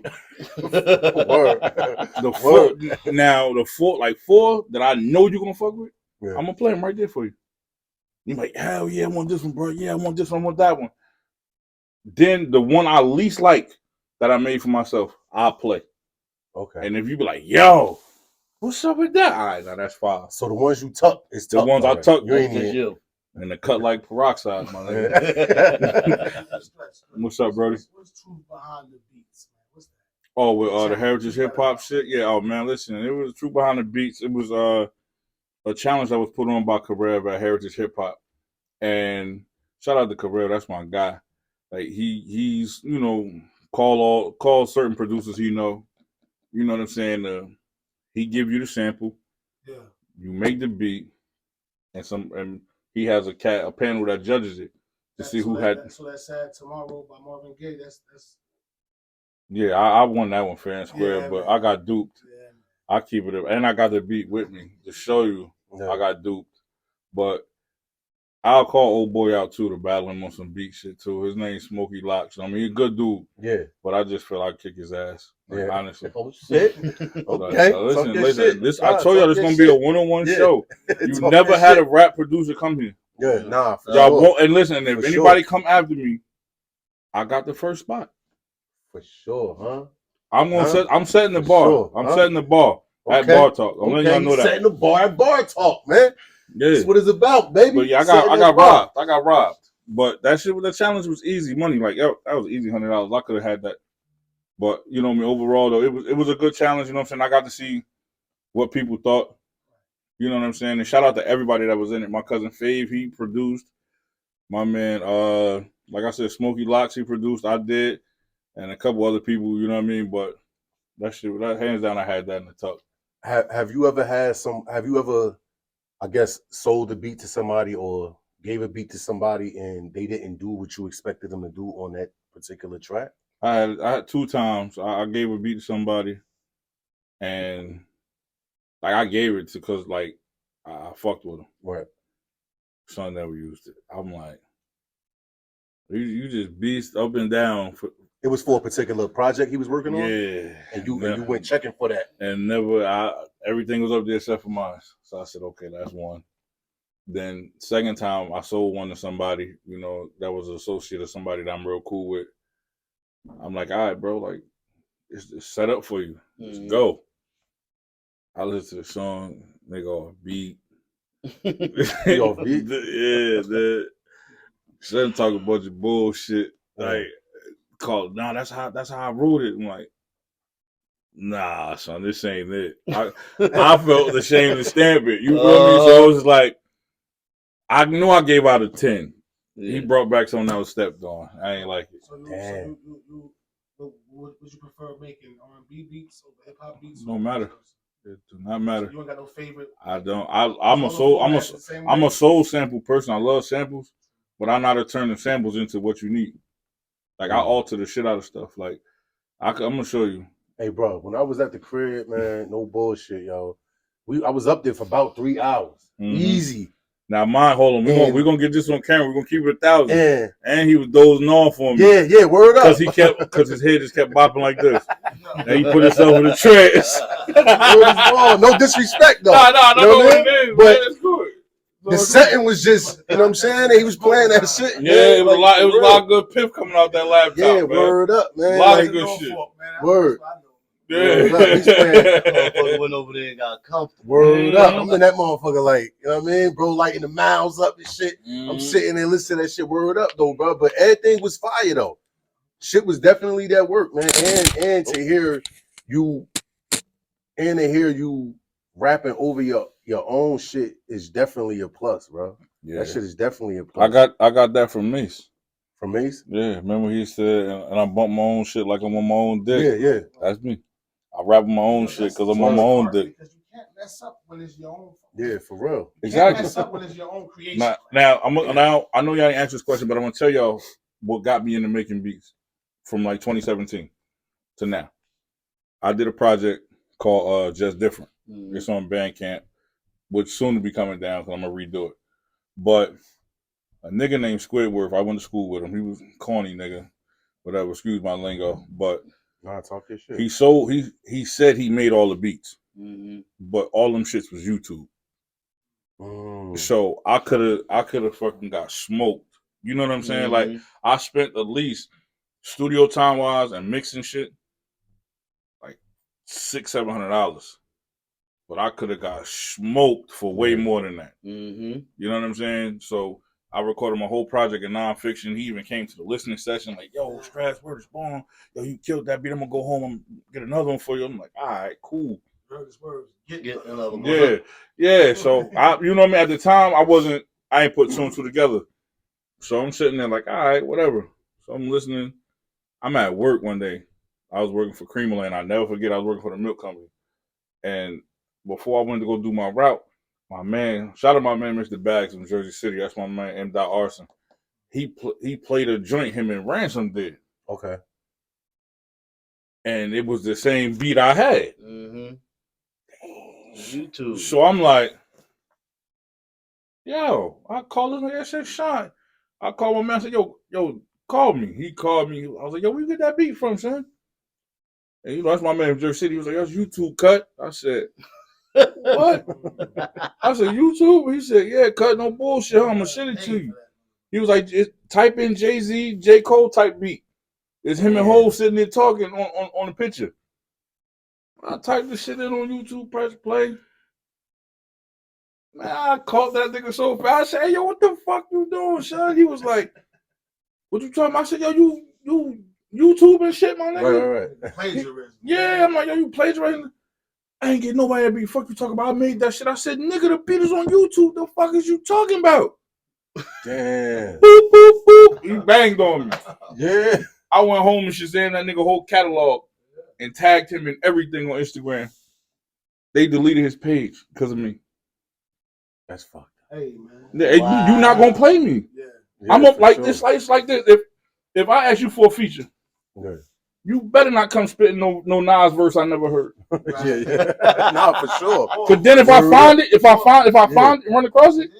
S4: The 4 now, the 4 that I know you're gonna fuck with,
S2: yeah.
S4: I'm gonna play them right there for you. You're like, hell yeah, I want this one, bro. Yeah, I want this one, I want that one. Then the one I least like that I made for myself, I'll play.
S2: Okay.
S4: And if you be like, yo, what's up with that? All right, now that's 5.
S2: So the ones you tuck is
S4: the ones I tuck.
S2: You ain't just
S3: you.
S4: And the cut like peroxide, my nigga. What's up, Brody?
S5: What's true behind the beats, man? What's that?
S4: Oh, with the Heritage HipHop shit? Yeah, oh man, listen, it was true behind the beats. It was a challenge that was put on by Karev at Heritage HipHop. And shout out to Karev, that's my guy. Like he's, you know, call certain producers you know what I'm saying? He give you the sample, you make the beat, and he has a panel that judges it to see who had.
S5: So that's Sad Tomorrow by Marvin Gaye. That's.
S4: Yeah, I won that one fair and square, but
S5: man.
S4: I got duped.
S5: Yeah,
S4: I keep it up, and I got the beat with me to show you. I got duped, but I'll call old boy out too to battle him on some beat shit too. His name's Smokey Locks. I mean, he's a good dude.
S2: Yeah,
S4: but I just feel like kick his ass. Like, honestly.
S2: Oh shit. Okay.
S4: So listen. This I told y'all this gonna be a one-on-one show. You never had a rap producer come here.
S2: Yeah, nah.
S4: Y'all won't. And listen, if anybody come after me, I got the first spot.
S2: For sure, huh?
S4: I'm setting the bar.
S2: Sure,
S4: I'm setting the bar at BARTAWK. I'm letting y'all know that.
S2: Setting the bar at BARTAWK, man.
S4: Yeah.
S2: That's what it's about, baby.
S4: But yeah, I got robbed. I got robbed. But that shit, the challenge was easy money. Like, yo, that was easy $100. I could have had that. But you know what I mean, overall though, it was a good challenge, you know what I'm saying? I got to see what people thought. You know what I'm saying? And shout out to everybody that was in it. My cousin Fave, he produced. My man, like I said, Smokey Locks, he produced. I did. And a couple other people, you know what I mean? But that shit, that hands down, I had that in the tuck.
S2: Have you ever I guess, sold a beat to somebody or gave a beat to somebody and they didn't do what you expected them to do on that particular track?
S4: I had 2 times. I gave a beat to somebody, and like I gave it to because like I fucked with him.
S2: Right.
S4: Son never used it. I'm like, you just beast up and down.
S2: It was for a particular project he was working on.
S4: Yeah.
S2: And you went checking for that.
S4: And everything was up there except for mine. So I said, okay, that's one. Then second time I sold one to somebody, you know, that was an associate of somebody that I'm real cool with. I'm like, all right, bro, like, it's set up for you. Let's go. I listen to the song, they go, beat.
S2: They go, beat?
S4: Yeah, dude. Instead of talking a bunch of bullshit, like, that's how I wrote it. I'm like, nah, son, this ain't it. I felt ashamed to stamp it. You feel me? So it was like, I knew I gave out a 10. Yeah. He brought back something that was stepped on. I ain't like it.
S5: So would you prefer making R&B beats or hip hop beats?
S4: No matter. It does not matter.
S5: So you ain't got no favorite.
S4: I don't. I'm a soul sample person. I love samples, but I know how to turn the samples into what you need. Like I alter the shit out of stuff. Like I'm gonna show you.
S2: Hey, bro, when I was at the crib, man, no bullshit, yo. I was up there for about 3 hours. Easy.
S4: Now, hold on. We're gonna get this on camera. We're gonna keep it 1,000. Yeah. And he was dozing off for me.
S2: Yeah, word up.
S4: Because his head just kept bopping like this. And he put himself in the trance.
S2: No disrespect, though.
S4: No, what it is,
S2: but
S4: man. It's good.
S2: The setting was just, you know what I'm saying? He was playing that shit.
S4: Yeah, it was a lot of good piff coming out that laptop. Yeah, man.
S2: Word up, man.
S4: A lot of good shit.
S2: Word.
S4: Yeah.
S3: Motherfucker went over there and got comfortable.
S2: Word up. I'm in that motherfucker like, you know what I mean? Bro, lighting the mouths up and shit. I'm sitting there listening to that shit. Word up, though, bro. But everything was fire, though. Shit was definitely that work, man. And to hear you rapping over your own shit is definitely a plus, bro. Yeah. That shit is definitely a plus.
S4: I got that from Mace.
S2: From Mace?
S4: Yeah, remember he said, and I bump my own shit like I'm on my own dick.
S2: Yeah, yeah.
S4: That's me. I rap my own shit because I'm on my own dick.
S5: Because you can't mess up when it's your own.
S2: Yeah, for real.
S5: You
S4: Exactly.
S5: can't mess up when it's your own creation.
S4: Now I know y'all ain't answered this question, but I'm gonna tell y'all what got me into making beats from like 2017 to now. I did a project called Just Different. It's on Bandcamp, which soon to be coming down because I'm gonna redo it. But a nigga named Squidward, I went to school with him. He was corny nigga, whatever. Excuse my lingo, but
S2: talk your shit.
S4: He said he made all the beats, but all them shits was YouTube. So I could have fucking got smoked. You know what I'm saying? Like I spent at least studio time wise and mixing shit like $600-700, but I could have got smoked for way more than that. You know what I'm saying? So I recorded my whole project in nonfiction. He even came to the listening session like, "Yo, Strass, word is born. Yo, you killed that beat. I'm gonna go home and get another one for you." I'm like, "All right, cool."
S5: Get another one.
S4: Yeah. So you know what I mean? At the time, I ain't put two and two together. So I'm sitting there like, all right, whatever. So I'm listening. I'm at work one day. I was working for Creamerland. I never forget. I was working for the milk company. And before I went to go do my route, my man, shout out my man, Mr. Bags from Jersey City. That's my man, M. Arson. He played a joint him and Ransom did.
S2: Okay.
S4: And it was the same beat I had.
S3: YouTube.
S4: So I'm like, yo, I call him. I said, Sean. I called my man. I said, yo, call me. He called me. I was like, yo, where you get that beat from, son? And you know, that's my man from Jersey City. He was like, that's YouTube cut. I said, what? I said, YouTube? He said, yeah, cut, no bullshit. I'm gonna send it to you. He was like, type in Jay-Z, J. Cole type beat. It's him and Hov sitting there talking on the picture. I typed the shit in on YouTube, press play. Man, I caught that nigga so fast. I said, hey, yo, what the fuck you doing, son? He was like, what you talking about? I said, yo, you YouTube and shit, my nigga.
S2: Right.
S5: Plagiarism.
S4: Yeah, I'm like, yo, you plagiarizing. I ain't getting nobody that beat. Fuck you talking about? I made that shit. I said, nigga, the beat is on YouTube. The fuck is you talking about?
S2: Damn.
S4: Boop, boop, boop. He banged on me.
S2: Yeah.
S4: I went home and Shazam that nigga whole catalog and tagged him in everything on Instagram. They deleted his page because of me.
S2: That's fucked.
S5: Hey, man.
S4: You not gonna play me?
S5: Yeah.
S4: I'm up like this. It's like this. If I ask you for a feature, you better not come spitting no Nas verse I never heard.
S2: Yeah. Nah, for sure.
S4: But then if I find it, run across it.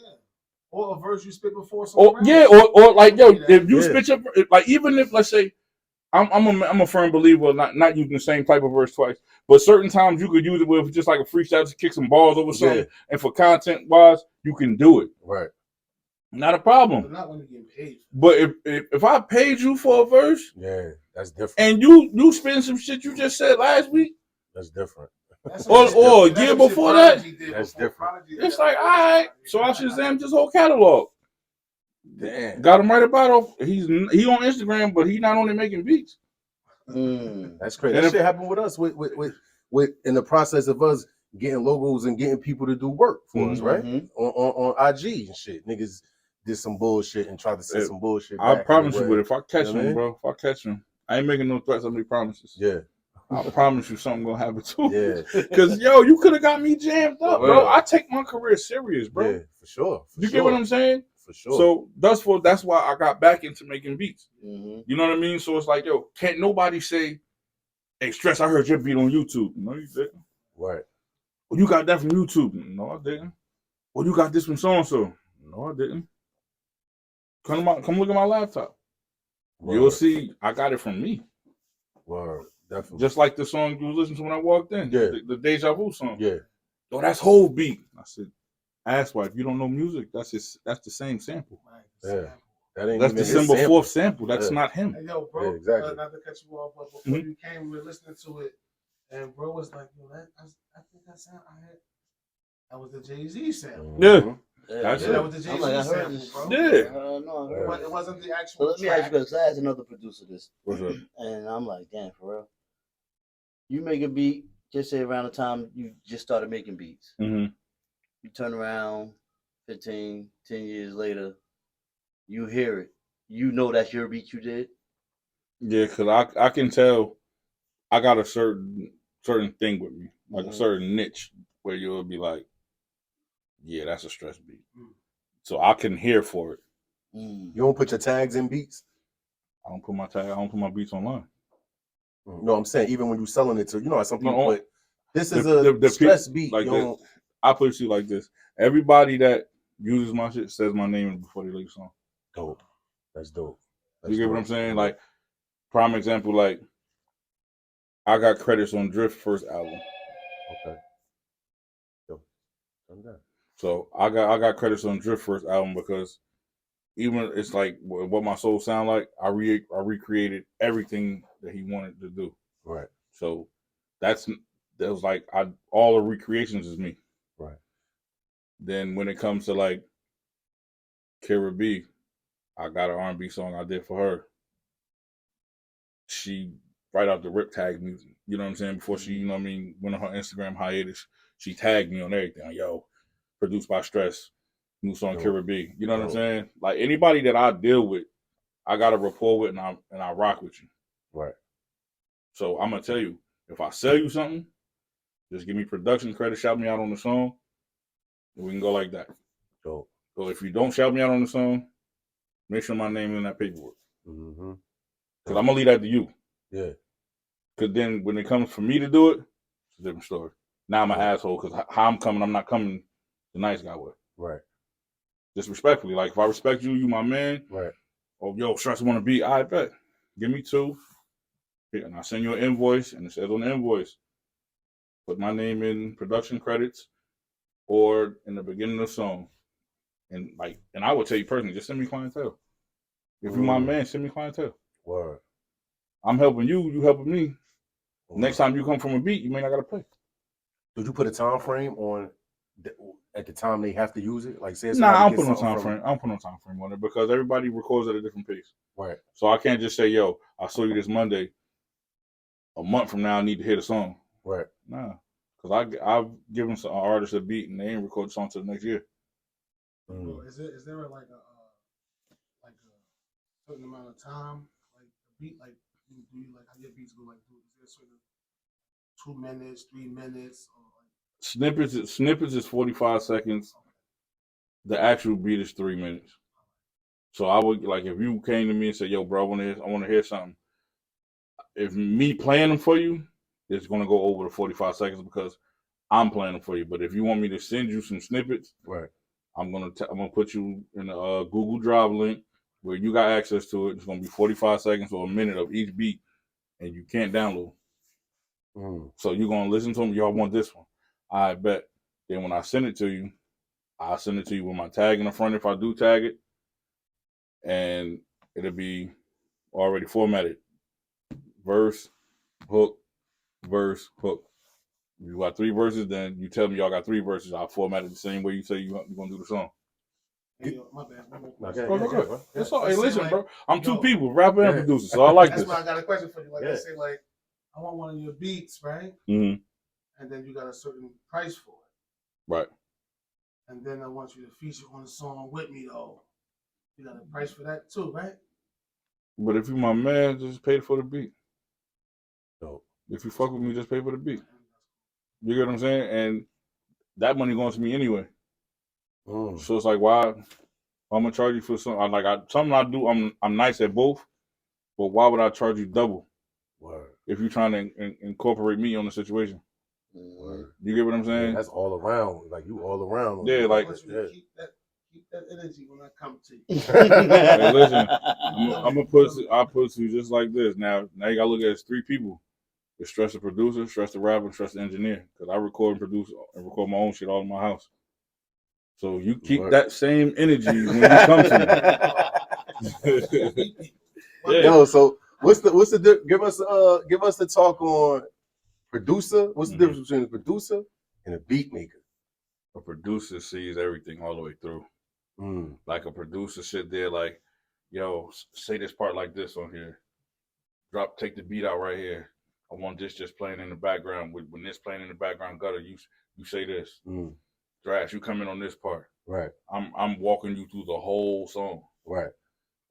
S5: Or a verse you spit before
S4: someone else. Or like, yo, if you spit your, like, even if, let's say, I'm a firm believer of not using the same type of verse twice, but certain times you could use it with just like a freestyle to kick some balls over something, and for content wise, you can do it.
S2: Right.
S4: Not a problem.
S5: But not when you're getting paid.
S4: But if I paid you for a verse,
S2: that's different.
S4: And you spend some shit you just said last week,
S2: that's different.
S4: Or a year before that,
S2: that's different.
S4: It's like, all right, so I should Shazam this whole catalog.
S2: Damn.
S4: Got him right about off. He on Instagram, but he not only making beats.
S2: That's crazy. That shit happened with us with in the process of us getting logos and getting people to do work for us, right? On IG and shit. Niggas did some bullshit and tried to say some bullshit.
S4: I promise you, but if I catch him, bro, if I catch him, I ain't making no threats. I make promises.
S2: Yeah.
S4: I promise you something gonna happen too.
S2: Yeah.
S4: Because, yo, you could have got me jammed up, bro. I take my career serious, bro.
S2: Yeah, for sure.
S4: You get what I'm saying?
S2: For sure.
S4: So that's why I got back into making beats. You know what I mean? So it's like, yo, can't nobody say, hey, Stress, I heard your beat on YouTube. No, you didn't.
S2: Right.
S4: Well, you got that from YouTube. No, I didn't. Well, you got this from so-and-so. No, I didn't. Come look at my laptop. Word. You'll see I got it from me.
S2: Word. Definitely.
S4: Just like the song you was listening to when I walked in.
S2: Yeah.
S4: The Deja Vu song.
S2: Yeah.
S4: Yo, that's whole beat. I said, ask why. If you don't know music, that's the same sample.
S2: Yeah. That's
S4: December 4th sample. That's not him.
S5: Hey, yo, bro,
S2: exactly.
S5: Not to cut you off, but before you came, we were listening to it, and bro was like, yo, I think that sound I had. That was the Jay-Z sample.
S4: Yeah.
S5: That's it. That was the Jay-Z sample, bro.
S4: Yeah.
S3: No, I heard
S5: it wasn't the actual.
S3: Let me ask you, because I asked another producer this.
S2: What's up?
S3: And I'm like, damn, for real. You make a beat, just say around the time you just started making beats. You turn around 15, 10 years later, you hear it. you know that's your beat you did?
S4: Yeah, because I can tell I got a certain thing with me, like a certain niche where you'll be like, yeah, that's a stress beat. So I can hear for it.
S2: You don't put your tags in beats?
S4: I don't put my beats online.
S2: No, I'm saying even when you're selling it to, you know how some people put, this is
S4: the
S2: stress beat.
S4: Like
S2: you don't...
S4: I put it to you like this. Everybody that uses my shit says my name before they leave the song.
S2: Dope. That's dope.
S4: You get what I'm saying? Like, prime example, like, I got credits on Drift's first album.
S2: Okay.
S4: So I got credits on Drift's first album because even it's like what my soul sound like, I recreated everything that he wanted to do.
S2: Right.
S4: So that was like all the recreations is me.
S2: Right.
S4: Then when it comes to like Kara B, I got an R&B song I did for her. She right out the rip tagged me, you know what I'm saying? Before she, you know what I mean, went on her Instagram hiatus, she tagged me on everything. Like, yo, produced by Stress, new song Kara B. You know what I'm saying? Like anybody that I deal with, I got a rapport with and I rock with you.
S2: Right.
S4: So I'm gonna tell you, if I sell you something, just give me production credit, shout me out on the song, and we can go like that.
S2: Dope.
S4: So if you don't shout me out on the song, make sure my name is in that paperwork. Because I'm gonna leave that to you.
S2: Yeah.
S4: Because then when it comes for me to do it, it's a different story. Now I'm an asshole because how I'm coming, I'm not coming the nice guy way.
S2: Right.
S4: Disrespectfully. Like if I respect you, you my man.
S2: Right.
S4: Oh, yo, Stress want to be, I bet. Give me 2. And I send you an invoice, and it says on the invoice, put my name in production credits or in the beginning of the song. And I would tell you personally, just send me clientele. If you my man, send me clientele.
S2: Word.
S4: I'm helping you, you helping me. Next time you come from a beat, you may not gotta pay.
S2: Did you put a time frame on at the time they have to use it? Like say
S4: Nah, I don't put no time frame. I don't put no time frame on it because everybody records at a different pace.
S2: Right.
S4: So I can't just say, yo, I saw you this Monday. A month from now, I need to hit a song.
S2: Right.
S4: Nah, because I've given some artists a beat and they ain't record the song till the next year.
S5: Is there like a certain amount of time, like a beat, like do you like how your beats go? Like, is there a certain 2 minutes, 3 minutes, or like
S4: snippets is 45 seconds. The actual beat is 3 minutes. So I would like if you came to me and said, "Yo, bro, I want to hear something." If me playing them for you, it's gonna go over the 45 seconds because I'm playing them for you. But if you want me to send you some snippets,
S2: right,
S4: I'm gonna put you in a Google Drive link where you got access to it. It's gonna be 45 seconds or a minute of each beat, and you can't download. So you're gonna listen to them. Y'all want this one? I bet. Then when I send it to you, I'll send it to you with my tag in the front if I do tag it, and it'll be already formatted. Verse, hook, verse, hook. If you got 3 verses, then you tell me y'all got 3 verses. I'll format it the same way you say you're gonna do the song.
S5: Hey, my bad.
S4: It's all, hey, listen, bro. I'm 2 people, rapper and producer, so I like this.
S5: That's why I got a question for you. Like I say, like I want one of your beats, right?
S4: Mm-hmm.
S5: And then you got a certain price for it.
S4: Right.
S5: And then I want you to feature on the song with me, though. You got a price for that too, right?
S4: But if you my man, just pay for the beat. So if you fuck with me, just pay for the beat. You get what I'm saying? And that money going to me anyway. So it's like, why I'm gonna charge you for something? Something I do. I'm nice at both, but why would I charge you double?
S2: Word.
S4: If you're trying to incorporate me on the situation.
S2: Word.
S4: You get what I'm saying?
S2: Yeah, that's all around. Like you all around.
S4: Yeah, like
S5: keep that energy when I come to you.
S4: Hey, listen, I'll put you just like this. Now you gotta look at it as 3 people. It's Stress the producer, Stress the rapper, and Stress the engineer. Because I record and produce and record my own shit all in my house. So you keep that same energy when you come to me.
S2: Yeah. Yo, so what's the give us the talk on producer? What's the difference between a producer and a beat maker?
S4: A producer sees everything all the way through. Like a producer sit there like, yo, say this part like this on here. Take the beat out right here. I want this just playing in the background. When this playing in the background, Gutter, you say this. Thrash, you come in on this part.
S2: Right.
S4: I'm walking you through the whole song.
S2: Right.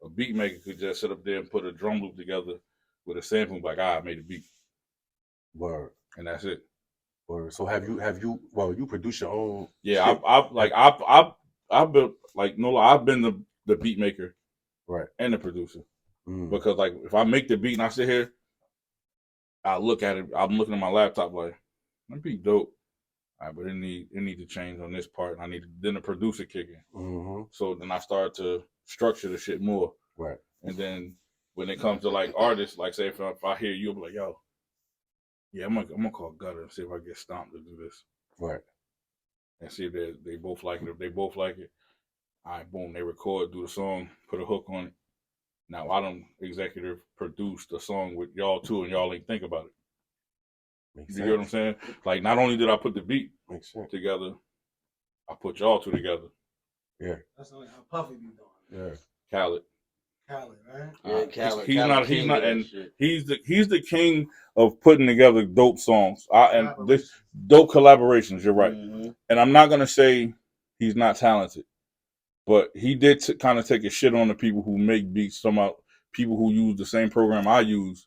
S4: A beat maker could just sit up there and put a drum loop together with a sample, like, I made a beat.
S2: Word.
S4: And that's it.
S2: Word. So have you? Well, you produce your own.
S4: Yeah,
S2: shit.
S4: I've been like no, I've been the beat maker,
S2: right,
S4: and the producer. Because like if I make the beat and I sit here, I look at it. I'm looking at my laptop like, that beat dope. All right, but it need to change on this part. And I need then the producer kick in. So then I start to structure the shit more.
S2: Right.
S4: And then when it comes to like artists, like say if I hear you, I'll be like, yo, yeah, I'm gonna call Gutter and see if I get Stomped to do this.
S2: Right.
S4: And see if they both like it. If they both like it, all right, boom, they record, do the song, put a hook on it. Now I don't executive produce the song with y'all too, and y'all ain't think about it.
S2: Makes
S4: you get what I'm saying? Like not only did I put the beat together, I put y'all two together.
S2: Yeah.
S5: That's like how Puffy be doing.
S2: Yeah.
S4: Khaled,
S5: right?
S3: Yeah, Khaled.
S4: He's not, and he's the king of putting together dope songs. And this dope collaborations. You're right. And I'm not gonna say he's not talented, but he did kind of take a shit on the people who make beats. Some people who use the same program I use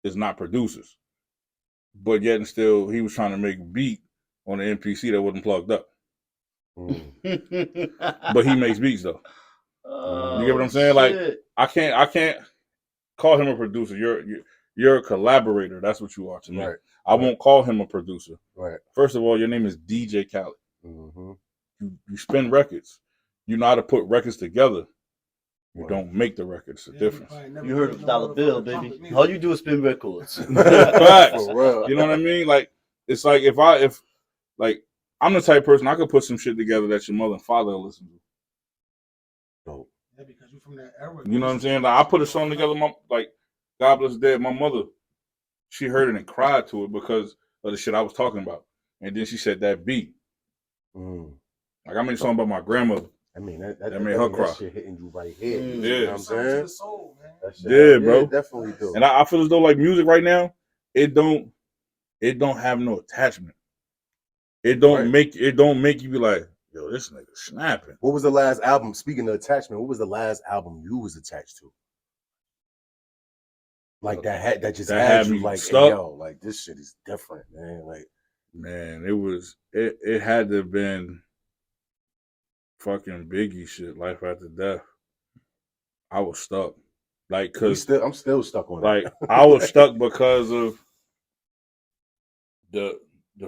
S4: is not producers, but yet and still he was trying to make a beat on the MPC that wasn't plugged up. But he makes beats though. You get what I'm saying? Shit. Like I can't call him a producer. You're a collaborator. That's what you are to me. Right. I won't call him a producer.
S2: Right.
S4: First of all, your name is DJ Khaled. You spin records. You know how to put records together. You don't make the records. It's a difference.
S3: You heard of Dollar Bill, baby. All you do is spin records.
S4: Facts. You know what I mean? Like it's like if I'm the type of person I could put some shit together that your mother and father will listen to.
S2: Dope.
S5: Yeah, because you're from that era.
S4: You know what I'm saying? Like I put a song together, God bless dead, my mother, she heard it and cried to it because of the shit I was talking about. And then she said that beat. Like I made a song about my grandmother.
S2: I mean that
S4: made her cry.
S2: That shit hitting you right here.
S4: Yeah.
S2: You know what I'm saying?
S5: Soul, man.
S4: Yeah, bro.
S2: Definitely do.
S4: And I feel as though like music right now, it don't have no attachment. It don't make you be like, yo, this nigga snapping.
S2: What was the last album? Speaking of attachment, what was the last album you was attached to? Like that had you like, hey, yo, like this shit is different, man. Like,
S4: man, it had to have been fucking Biggie shit, Life After Death. I was stuck. Like, cause
S2: I'm still stuck on
S4: like,
S2: it.
S4: I was stuck because of the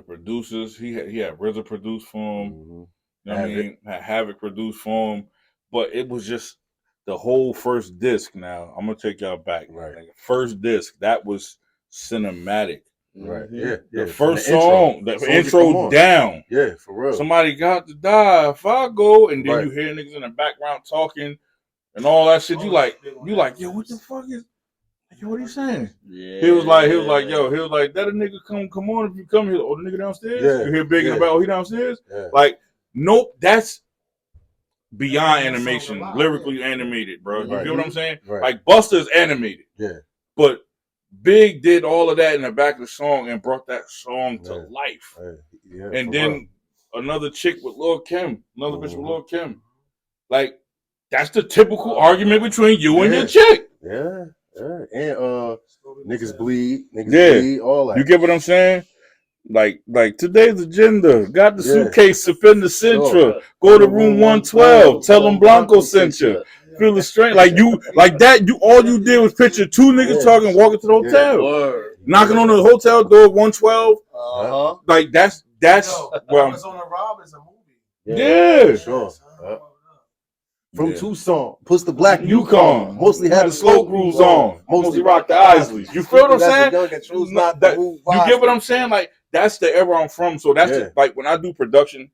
S4: producers. He had RZA produced for him. You know what I mean? Had Havoc produced for him. But it was just the whole first disc. Now I'm gonna take y'all back.
S2: Right.
S4: Like, first disc that was cinematic.
S2: Right. Yeah.
S4: The first song, the intro down.
S2: Yeah, for real.
S4: Somebody got to die if I go, and then you hear niggas in the background talking and all that shit. You like, yo, what the fuck is? Yo, what are you saying?
S3: Yeah.
S4: He was like, that a nigga come on if you come here. Oh, the nigga downstairs?
S2: Yeah.
S4: You hear Big about, he downstairs? Yeah. Like, nope, that's beyond animation, lyrically animated, bro. You get what I'm saying? Right. Like, Busta's animated.
S2: Yeah.
S4: But Big did all of that in the back of the song and brought that song to life.
S2: Yeah,
S4: and then another chick with Lil' Kim, another bitch with Lil' Kim. Like, that's the typical argument between you and your chick.
S2: Yeah. Yeah, and niggas bleed, all that.
S4: You get what I'm saying? Like today's agenda. Got the suitcase up in the Centra. Go to room 112. Tell them Blanco sent you. Feel the strain. Like you, like that. All you did was picture two niggas talking, walking to the hotel, knocking on the hotel door 112. Like that's
S5: well. Was on a Rob is a movie.
S4: Yeah.
S2: Sure. From Tucson, puts the black Yukon. Mostly had the slow grooves on.
S4: Mostly rock the Isleys. You feel what I'm saying? You get what I'm saying? Like that's the era I'm from. So that's like when I do production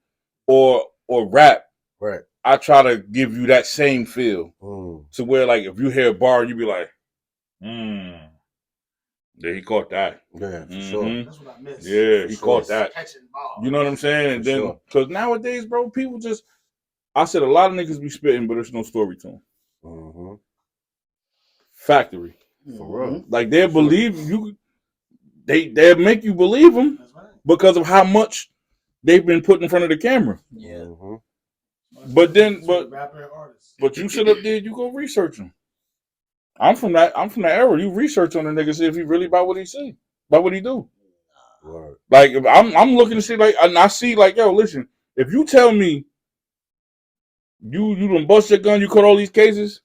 S4: or rap,
S2: right?
S4: I try to give you that same feel to where like if you hear a bar, you be like, yeah, he caught that.
S2: Yeah, for sure.
S5: That's what I miss.
S4: Yeah, he caught that.
S5: Ball.
S4: You know what I'm saying? And then because nowadays, bro, people just. I said a lot of niggas be spitting, but there's no story to them. Factory.
S2: For real.
S4: Like they'll believe you. They'll make you believe them because of how much they've been put in front of the camera.
S3: Yeah.
S4: But then,
S5: rapper and artist.
S4: but you sit up there, you go research him. I'm from that era. You research on the nigga, see if he really about what he say, about what he do.
S2: Word.
S4: Like I'm looking to see, like, and I see, like, yo, listen, if you tell me you done bust your gun, you caught all these cases,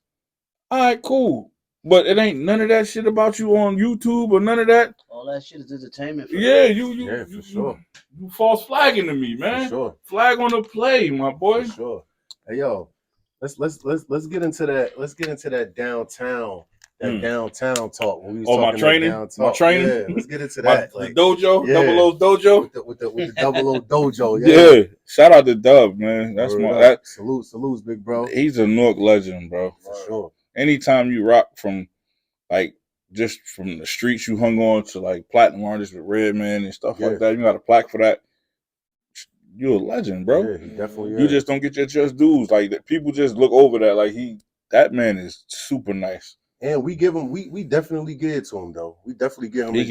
S4: all right, cool. But it ain't none of that shit about you on YouTube or none of that.
S3: All that shit is entertainment. For
S4: Yeah,
S2: Yeah, for sure.
S4: You false flagging to me, man.
S2: For sure.
S4: Flag on the play, my boy.
S2: For sure. Hey, yo, let's get into that. Let's get into that downtown. Downtown talk when we was talking
S4: my training,
S2: downtown.
S4: my training.
S2: Yeah, let's get into that.
S4: The dojo, yeah. Double O dojo,
S2: with the double O dojo.
S4: Yeah, shout out to Dub, man. That's
S2: salutes, big bro.
S4: He's a Newark legend, bro.
S2: For sure.
S4: Anytime you rock from, like, just from the streets you hung on to, like, platinum artists with Redman and stuff like that, you got a plaque for that. You're a legend, bro.
S2: Yeah, he definitely
S4: You just don't get your just dues. Like, that people just look over that. Like, that man is super nice.
S2: And we give him, we definitely give it to him though. We definitely give him.
S4: He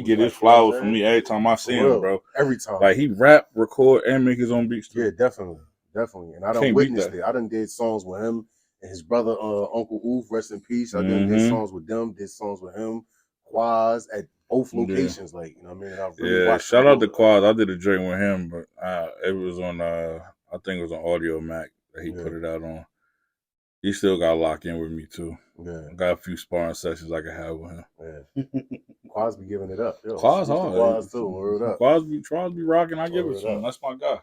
S4: get his flowers from me every time I see him, bro.
S2: Every time.
S4: Like, he rap, record, and make his own beats too.
S2: Yeah, definitely. And I done witnessed it. I done did songs with him and his brother, Uncle Oof, rest in peace. I done did songs with them, did songs with him, Quaz at both locations. Like, you know what I mean? I really
S4: shout out to Quaz. I did a joint with him, but it was on I think it was on Audio Mac that he put it out on. He still got locked in with me too. Yeah, got a few sparring sessions I can have with him.
S2: Yeah, Quaz be giving it up. Yo,
S4: Quaz hard.
S2: Quaz too. Word up.
S4: Quaz be rocking. I give it to him. That's my guy.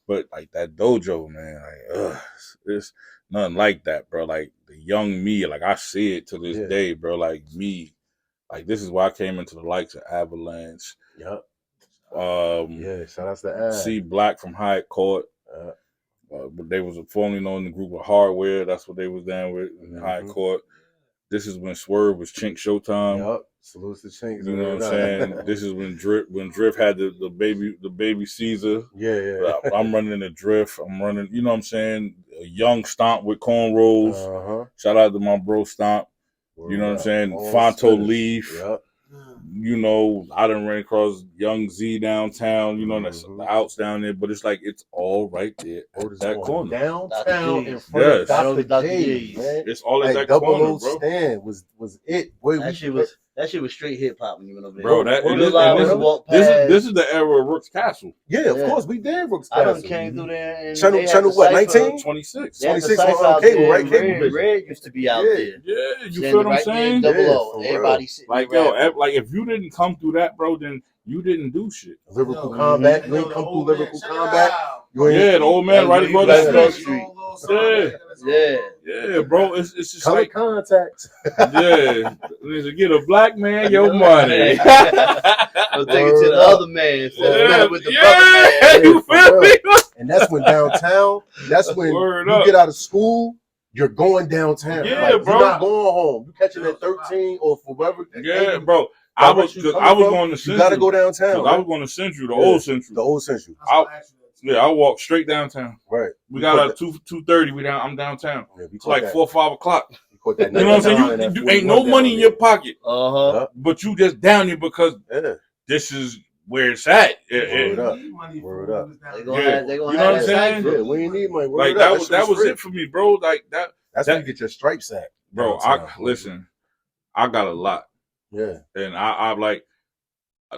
S4: But like that dojo, man, like it's nothing like that, bro. Like the young me, like I see it to this day, bro. Like me, like this is why I came into the likes of Avalanche.
S2: Yep. Shout out to
S4: C Black from Hyatt Court. But they was formerly known in the group of Hardware. That's what they was down with in High Court. This is when Swerve was Chink Showtime.
S2: Yep. Salutes to Chink.
S4: You know what I'm saying? This is when Drift had the baby Caesar.
S2: Yeah.
S4: I'm running the Drift. I'm running, you know what I'm saying? A young Stomp with cornrows. Shout out to my bro Stomp. You know what I'm saying? Fonto Leaf.
S2: Yep.
S4: You know, I done ran across Young Z downtown, you know, that's the outs down there, but it's like it's all right there at that corner.
S2: Downtown in front of Dr. J, man.
S4: It's all at that
S2: double
S4: corner,
S2: O
S4: bro.
S2: Stand was it. Boy,
S3: that shit was straight hip hop when you went over there.
S4: Bro, this is the era of Rook's Castle.
S2: Yeah, of course we did Rook's Castle.
S3: I done came through there and
S2: channel what, 19?
S4: 26.
S2: 26 on cable, right? Cable.
S3: Red used to be out there.
S4: Yeah, you feel what I'm saying?
S3: Double O. Everybody sitting
S4: like, yo, like if you didn't come through that, bro, then you didn't do shit.
S2: Lyrical combat. You ain't come through lyrical combat.
S4: The old man right across the street. Yeah, bro. It's just
S2: color
S4: like
S2: contacts.
S4: Yeah, to get a black man your money.
S3: I'll take it to the other man. With the brother man.
S4: You feel me?
S2: And that's when downtown. That's when you get out of school. You're going downtown.
S4: Yeah,
S2: like,
S4: bro.
S2: You're not going home. You catching that 13 or whatever.
S4: Yeah, bro. I was going to Central.
S2: You gotta go downtown.
S4: Right? I was going to Central, the old Central.
S2: The old Central.
S4: I walked straight downtown.
S2: Right.
S4: We got out at 2:30. I'm downtown. Yeah, it's like 4 or 5 o'clock. You
S2: know
S4: what I'm saying? You ain't no money in your pocket. But you just down here because this is where it's at.
S2: Word up.
S3: They gonna
S4: you know what I'm saying?
S2: Yeah, we ain't need money.
S4: Like that was it for me, bro. Like that.
S2: That's when you get your stripes at,
S4: bro. Listen, I got a lot.
S2: Yeah,
S4: and I like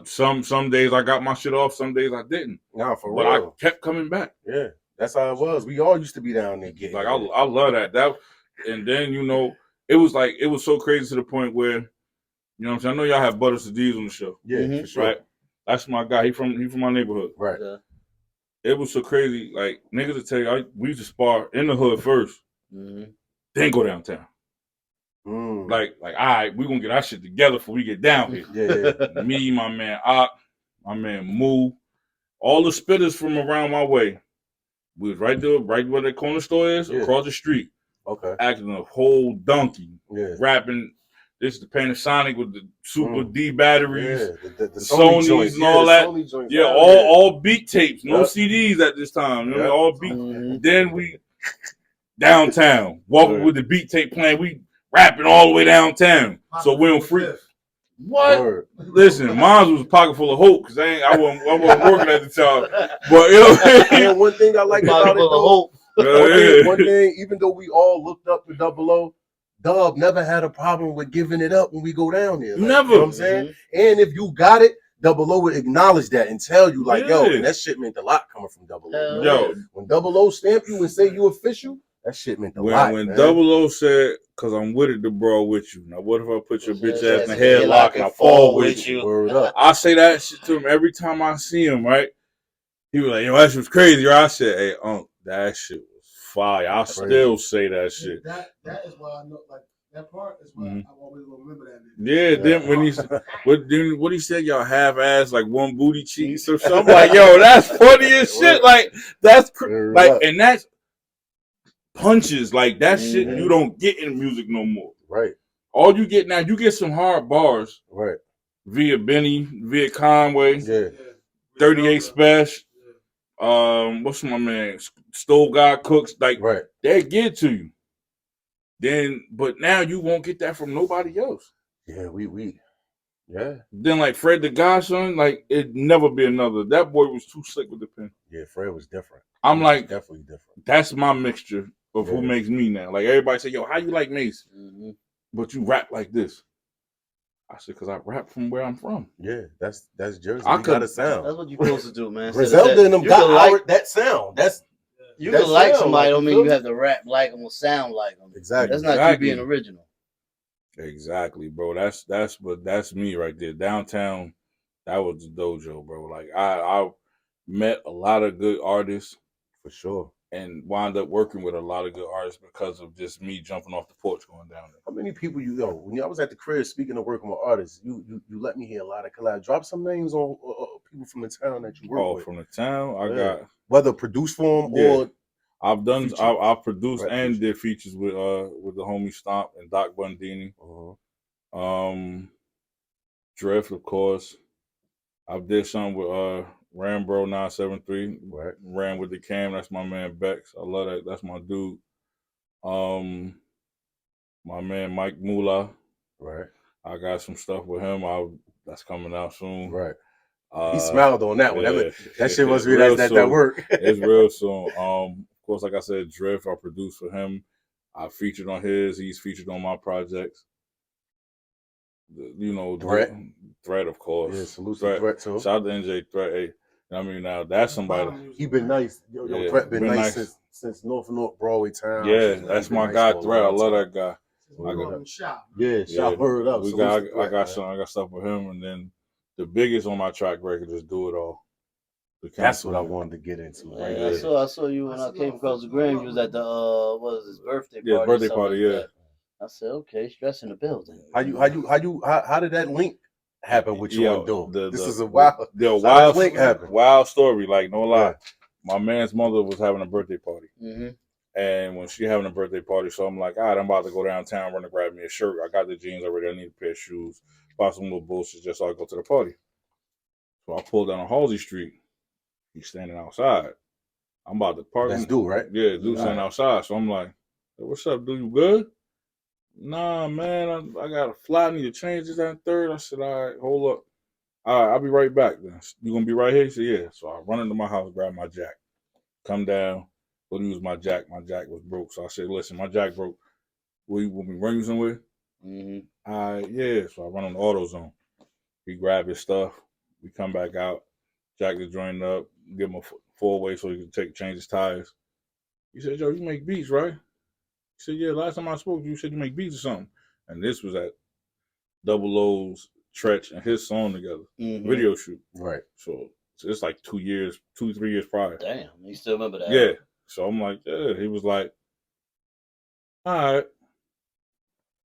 S4: some days I got my shit off, some days I didn't.
S2: Nah, for
S4: but
S2: real.
S4: I kept coming back.
S2: Yeah, that's how it was. We all used to be down there getting.
S4: Like I love that. And then it was so crazy to the point where, you know what I'm saying? I know y'all have Butter Sadiz on the show.
S2: Yeah, for sure.
S4: Right. That's my guy. He from my neighborhood.
S2: Right.
S3: Yeah.
S4: It was so crazy. Like niggas would tell you, we used to spar in the hood first, then go downtown. Like, all right, we gonna get our shit together before we get down here.
S2: Yeah.
S4: Me, my man Ock, my man Moo, all the spitters from around my way. We was right there, right where the corner store is, across the street.
S2: Okay.
S4: Acting a whole donkey.
S2: Yeah.
S4: Rapping. This is the Panasonic with the Super D batteries,
S2: the
S4: Sonys
S2: joints.
S4: and all that. All beat tapes, no CDs at this time. You know, all beat. Then we downtown, walking with the beat tape playing. We rapping all the way downtown. So we're on free. What? Word. Listen, mine was a pocket full of hope because I wasn't working at the time. But
S2: one thing I like about it though, One thing, even though we all looked up to Double O, Dub never had a problem with giving it up when we go down there. Like,
S4: Never.
S2: You know what I'm saying? And if you got it, Double O would acknowledge that and tell you, like, yo, and that shit meant a lot coming from Double O.
S4: Yo,
S2: when Double O stamp you and say you official, that shit meant a lot.
S4: When Double O said, "Cause I'm with it to brawl with you." Now, what if I put your bitch ass in a headlock and I fall with you?
S2: Word up.
S4: I say that shit to him every time I see him. Right? He was like, "Yo, that shit was crazy." Right? I said, "Hey, that shit was fire." I still say that shit.
S5: That is why I know, like that part is why I always will remember that.
S4: Yeah, then when what he said, y'all half ass like one booty cheek or something. I'm like, yo, that's funny as shit. Like that's like, and that's punches like that shit you don't get in music no more.
S2: Right.
S4: All you get now, you get some hard bars.
S2: Right.
S4: Via Benny, via Conway, 38 Special. What's my man? Stove God Cooks. Like they get to you. Then, but now you won't get that from nobody else.
S2: Yeah, yeah.
S4: Then like Fred the Godson, like it'd never be another. That boy was too slick with the pen.
S2: Yeah, Fred was different.
S4: I'm like,
S2: definitely different.
S4: That's my mixture of who makes me now. Like everybody say, yo, how you like Mace? But you rap like this. I said, because I rap from where I'm from.
S2: Yeah, that's Jersey. I got a sound.
S3: That's what you're supposed to do, man.
S2: Griselda and them got that sound.
S3: You can like somebody, don't mean you have to rap like them or sound like them.
S2: Exactly.
S3: That's not you being original.
S4: Exactly, bro. That's me right there. Downtown, that was the dojo, bro. Like I met a lot of good artists
S2: for sure,
S4: and wound up working with a lot of good artists because of just me jumping off the porch going down there.
S2: How many people you know? When I was at the crib speaking of working with artists, you let me hear a lot of collabs. Drop some names on people from the town that you work with.
S4: From the town, I got
S2: whether produced for them or
S4: I've produced and did features with the homie Stomp and Doc Bundini. Drift, of course. I did something with Rambro 973. Ran with the Cam. That's my man Bex. I love that. That's my dude. My man Mike Mula. I got some stuff with him. That's coming out soon.
S2: He smiled on that one. That shit must be that work.
S4: It's real soon. Of course, like I said, Drift, I produced for him. I featured on his. He's featured on my projects. Threat, of course.
S2: Yeah, salute to Threat too.
S4: Shout out to NJ Threat. Hey, I mean, now that's somebody.
S2: He been nice. Threat been nice since Norfolk Broadway town.
S4: Yeah, that's my guy, Threat. I love that guy.
S2: Shop heard up.
S4: I got stuff with him, and then the biggest on my track record is Do It All.
S2: That's what I wanted to get into.
S3: I saw you when I came across the gram. You was at the what was his birthday party?
S4: Yeah, birthday party.
S3: Like that. I said, okay, stress in the building.
S2: How did that link happen with you and Doom? This is a wild
S4: link happen. Wild story, like no lie. My man's mother was having a birthday party. And when she having a birthday party, so I'm like, all right, I'm about to go downtown, run to grab me a shirt. I got the jeans already. I need a pair of shoes. Buy some little bullshit just so I go to the party. So I pulled down on Halsey Street. He's standing outside. I'm about to park.
S2: That's Dude, right?
S4: Yeah, Dude standing outside. So I'm like, hey, what's up, dude? You good? Nah, man, I got a flight. I need to change this and third. I said, all right, hold up. All right, I'll be right back then. You gonna be right here? He said, yeah. So I run into my house, grab my jack, come down, go to use my jack. My jack was broke. So I said, listen, my jack broke. Will you want me to run you somewhere? All right, yeah. So I run on the AutoZone. He grabbed his stuff. We come back out. Jack is joined up. Give him a four-way so he can change his tires. He said, yo, you make beats, right? He said, yeah, last time I spoke to you, you said you make beats or something. And this was at Double O's, Tretch, and his song together. Video shoot.
S2: Right.
S4: So it's like 3 years prior.
S3: Damn, you still remember that?
S4: Yeah. So I'm like, yeah. He was like, all right,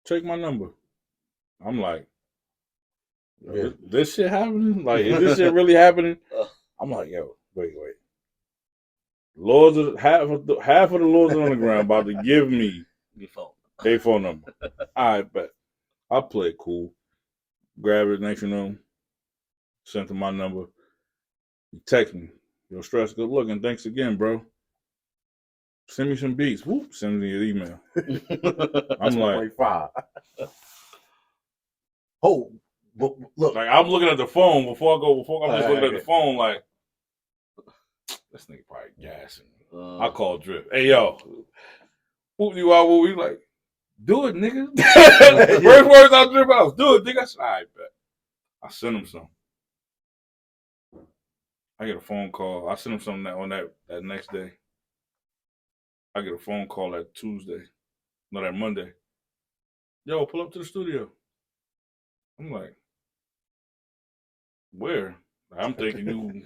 S4: take my number. I'm like, this shit happening? Like, is this shit really happening? I'm like, yo, wait. Half of the Lords on the ground about to give me their phone number. All right, bet. I play it cool. Grab it, next you know, sent him my number. He text me. Yo, Stress, good looking. Thanks again, bro. Send me some beats. Whoop, send me your email. I'm like,
S2: oh, look.
S4: Like, I'm looking at the phone before I'm just looking at the phone like, this nigga probably gassing. I called Drip. Hey, yo. Whoop you out, whoop you like, do it, nigga. First words out Drip house. Do it, nigga. I said, all right, bet. I sent him some. I get a phone call. I sent him something on that next day. I get a phone call that Tuesday. No, that Monday. Yo, pull up to the studio. I'm like, where? I'm thinking you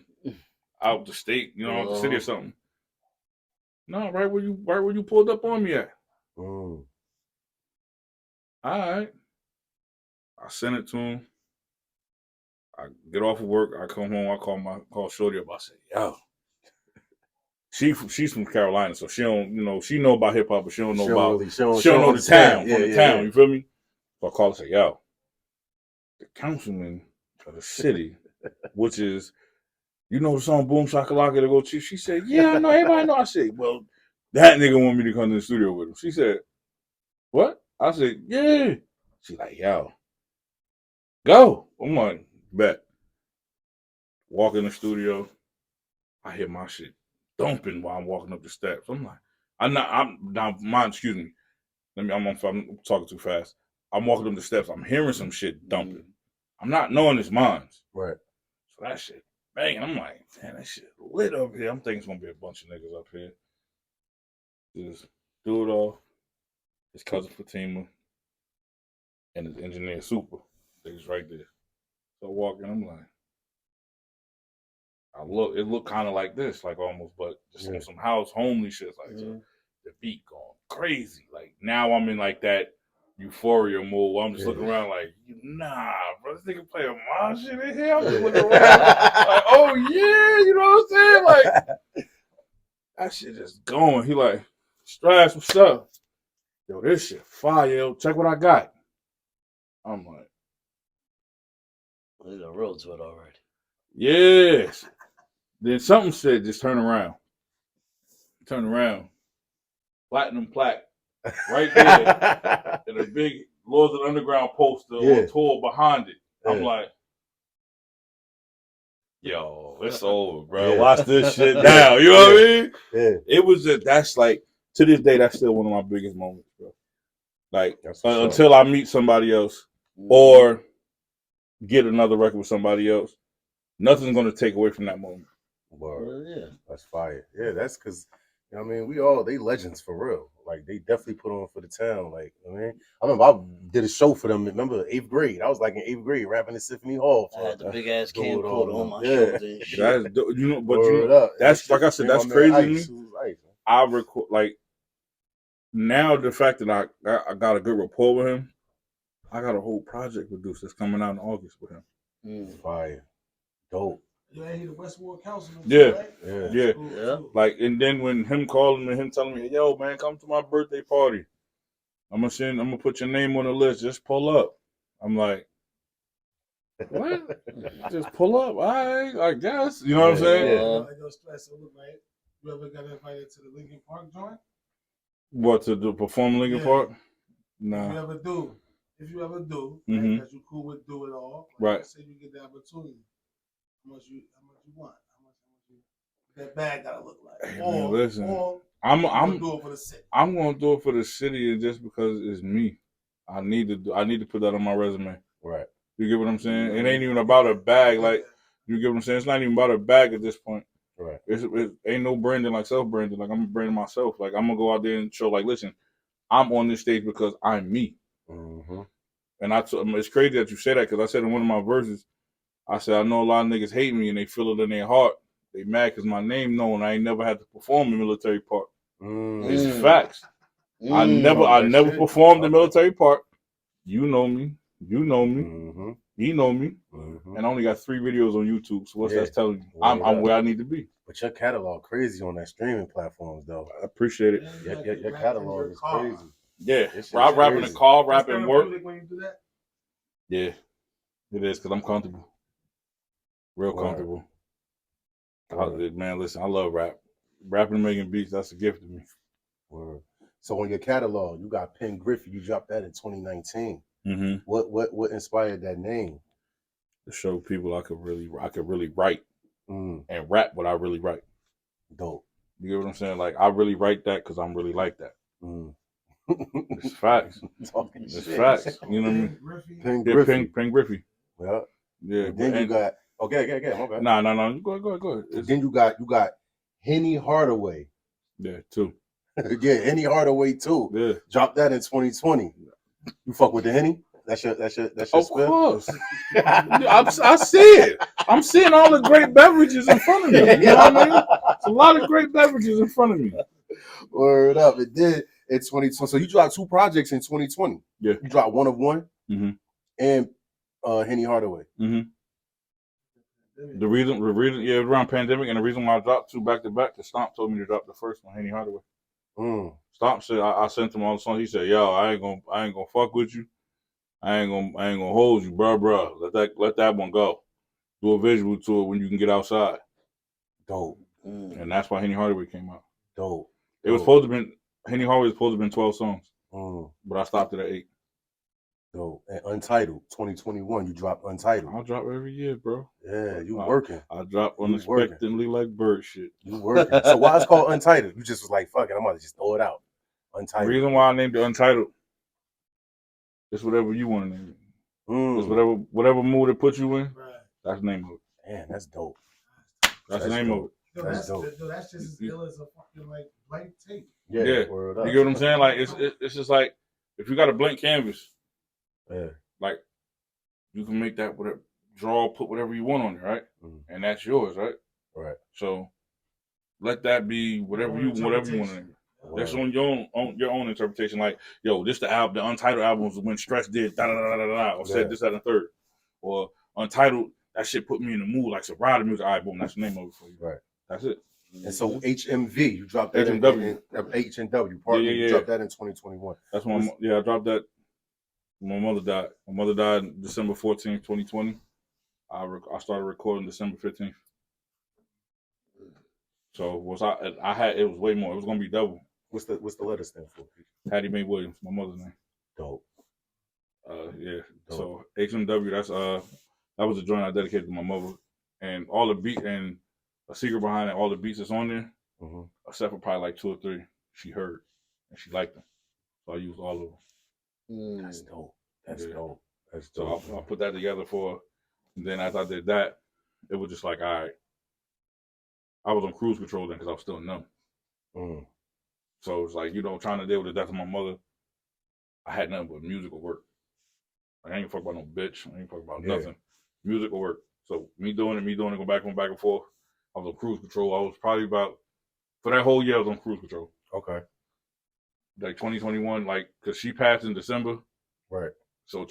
S4: out the state, out the city or something. No, right where you pulled up on me at. All right. I sent it to him. I get off of work. I come home. I call Shorty up. I say, yo. She's from Carolina, so she don't, she know about hip hop, but she don't know about the town. You feel me? So I call her and say, yo, the councilman of the city, which is, the song Boom Shakalaka to go to. She said, yeah, I know, everybody know. I said, well, that nigga want me to come to the studio with him. She said, what? I said, yeah. She like, yo, go. I'm like, bet. Walk in the studio. I hear my shit dumping while I'm walking up the steps. I'm like, excuse me. I'm talking too fast. I'm walking up the steps. I'm hearing some shit dumping. I'm not knowing it's mine.
S2: Right.
S4: So that shit banging. I'm like, man, that shit lit up here. I'm thinking it's gonna be a bunch of niggas up here. Just do it all. His cousin Fatima and his engineer Super. They was right there. So I walk in, I'm like, it looked kind of like this, like almost, but just on some house homely shit, like so the beat going crazy. Like now I'm in like that euphoria mode where I'm just looking around like, nah, bro, this nigga playing my shit in here. I'm just looking around like, oh yeah, you know what I'm saying? Like that shit just going. He like, Strash, what's up? Yo, this shit fire, yo. Check what I got. I'm like,
S3: there's a road to it already.
S4: yes. Then something said, just turn around. Turn around. Platinum plaque. Right there. And a big Lords of the Underground poster on tour behind it. I'm like, yo, it's over, bro. Watch this shit now. You know what I mean?
S2: Yeah.
S4: It was that's like, to this day, that's still one of my biggest moments, bro. Like, until I meet somebody else or get another record with somebody else, nothing's going to take away from that moment.
S2: Well, yeah, that's fire. Yeah, that's because, I mean, they legends for real. Like, they definitely put on for the town. Like, I remember I did a show for them. Remember 8th grade? I was like in 8th grade rapping in Symphony Hall.
S3: I had the big ass camcorder on my shoulder and shit.
S4: That's like I said, that's crazy to me. I record, like, now the fact that I got a good rapport with him, I got a whole project produced that's coming out in August with him.
S2: Fire. Dope.
S5: Yeah, he's the Westwood Councilman.
S4: Yeah.
S5: Right?
S4: Yeah.
S5: Cool.
S4: Like, and then when him calling me, him telling me, yo, man, come to my birthday party. I'm gonna put your name on the list. Just pull up. I'm like, what? Just pull up. All right, I guess. You know what I'm saying?
S5: You ever got invited to the Lincoln Park joint?
S4: What, to perform Lincoln Park? No.
S5: If you ever do, because you cool with do it all.
S4: Right.
S5: Let's say you get the opportunity. How much you want? How much that bag gotta look like?
S4: Hey, man, listen, I'm
S5: gonna do it for the city.
S4: I'm gonna do it for the city, and just because it's me, I need to put that on my resume.
S2: Right.
S4: You get what I'm saying? It ain't even about a bag. Like, you get what I'm saying? It's not even about a bag at this point.
S2: Right.
S4: It ain't no branding like self-branding. Like, I'm branding myself. Like, I'm gonna go out there and show, like, listen, I'm on this stage because I'm me.
S2: Mm-hmm.
S4: And it's crazy that you say that, because I said in one of my verses, I said, I know a lot of niggas hate me and they feel it in their heart. They mad because my name known. I ain't never had to perform the military part. It's facts. I never performed the military part. You know me. You know me.
S2: Mm-hmm.
S4: He know me.
S2: Mm-hmm.
S4: And I only got 3 videos on YouTube. So what's that telling you? I'm where I need to be.
S2: But your catalog crazy on that streaming platforms, though.
S4: I appreciate it.
S2: Your catalog is crazy.
S4: Yeah. I rap in the car, rap in work.
S5: When you do that?
S4: Yeah. It is, because I'm comfortable. Real comfortable. Man, listen, I love rap. Rapping and making beats, that's a gift to me.
S2: Word. So on your catalog, you got Penn Griffey. You dropped that in 2019.
S4: Mm-hmm.
S2: What inspired that name?
S4: To show people I could really write and rap what I really write.
S2: Dope.
S4: You get what I'm saying? Like I really write that because I'm really like that.
S2: Mm.
S4: It's facts.
S2: Talking
S4: It's
S2: shit.
S4: facts. You know what I mean?
S2: Pen
S4: Yeah,
S2: Griffey.
S4: Pen Griffey.
S2: Yeah.
S4: Yeah.
S2: And then you got okay. My bad.
S4: Nah. You go ahead.
S2: And then you got Henny Hardaway.
S4: Yeah, too.
S2: Yeah, Henny Hardaway too.
S4: Yeah.
S2: Drop that in 2020. You fuck with the Henny? That's your
S4: Of
S2: spin?
S4: course. I see it. I'm seeing all the great beverages in front of me. You know what I mean? It's a lot of great beverages in front of me.
S2: Word up. It did in 2020. So you dropped 2 projects in 2020.
S4: Yeah.
S2: You dropped One of One and Henny Hardaway.
S4: Mm-hmm. The reason, yeah, around pandemic, and the reason why I dropped 2 back to back, because Stomp told me to drop the first one, Henny Hardaway. Stomp said I sent him all the songs. He said, "Yo, I ain't gonna fuck with you. I ain't gonna hold you, bro. Let that one go. Do a visual to it when you can get outside."
S2: Dope.
S4: And that's why Henny Hardaway came out.
S2: Dope.
S4: It was supposed to be Henny Hardaway was supposed to have been 12 songs, but I stopped it at 8.
S2: Dope. And Untitled 2021, you dropped Untitled.
S4: I'll drop every year, bro.
S2: Yeah, you working.
S4: I drop unexpectedly like bird shit.
S2: You working. So why it's called Untitled? You just was like, fuck it, I'm gonna just throw it out. Untitled.
S4: The reason why I named it Untitled, it's whatever you want to name it. It's whatever mood it puts you in. That's the name of it.
S2: Man, that's dope.
S4: That's the name of it.
S5: That's dope. That's just as ill as a fucking like blank tape.
S4: Yeah. You get what I'm saying? Like it's just like if you got a blank canvas, like you can make that whatever put whatever you want on it, right? And that's yours, right?
S2: Right.
S4: So let that be whatever you want to name it. That's on your own interpretation. Like, yo, this the Untitled album was when Stretch did da da da da da, or said this, that, and third, or Untitled. That shit put me in the mood like Sobriety music. All right, boom, that's the name of it for you.
S2: Right.
S4: That's it.
S2: And so HMV, you dropped that
S4: HMW.
S2: H&W part. You dropped that in 2021.
S4: That's when I dropped that. My mother died. My mother died December 14th, 2020. I started recording December 15th. So I had it was way more. It was gonna be double.
S2: What's the letter stand for?
S4: Hattie Mae Williams, my mother's name.
S2: Dope.
S4: Yeah.
S2: Dope. So
S4: HMW, that was a joint I dedicated to my mother, and all the beat and a secret behind it. All the beats that's on there, except for probably like 2 or 3, she heard and she liked them, so I used all of them.
S2: That's dope. That's dope. That's
S4: dope. So I put that together for her, and then as I did that, it was just like, all right. I was on cruise control then because I was still numb. So it's like, trying to deal with the death of my mother, I had nothing but musical work. Like, I ain't fuck about no bitch. I ain't fuck about nothing. Musical work. So me doing it, go back and forth. I was on cruise control. I was probably for that whole year, I was on cruise control.
S2: Okay.
S4: Like 2021, because she passed in December.
S2: Right.
S4: So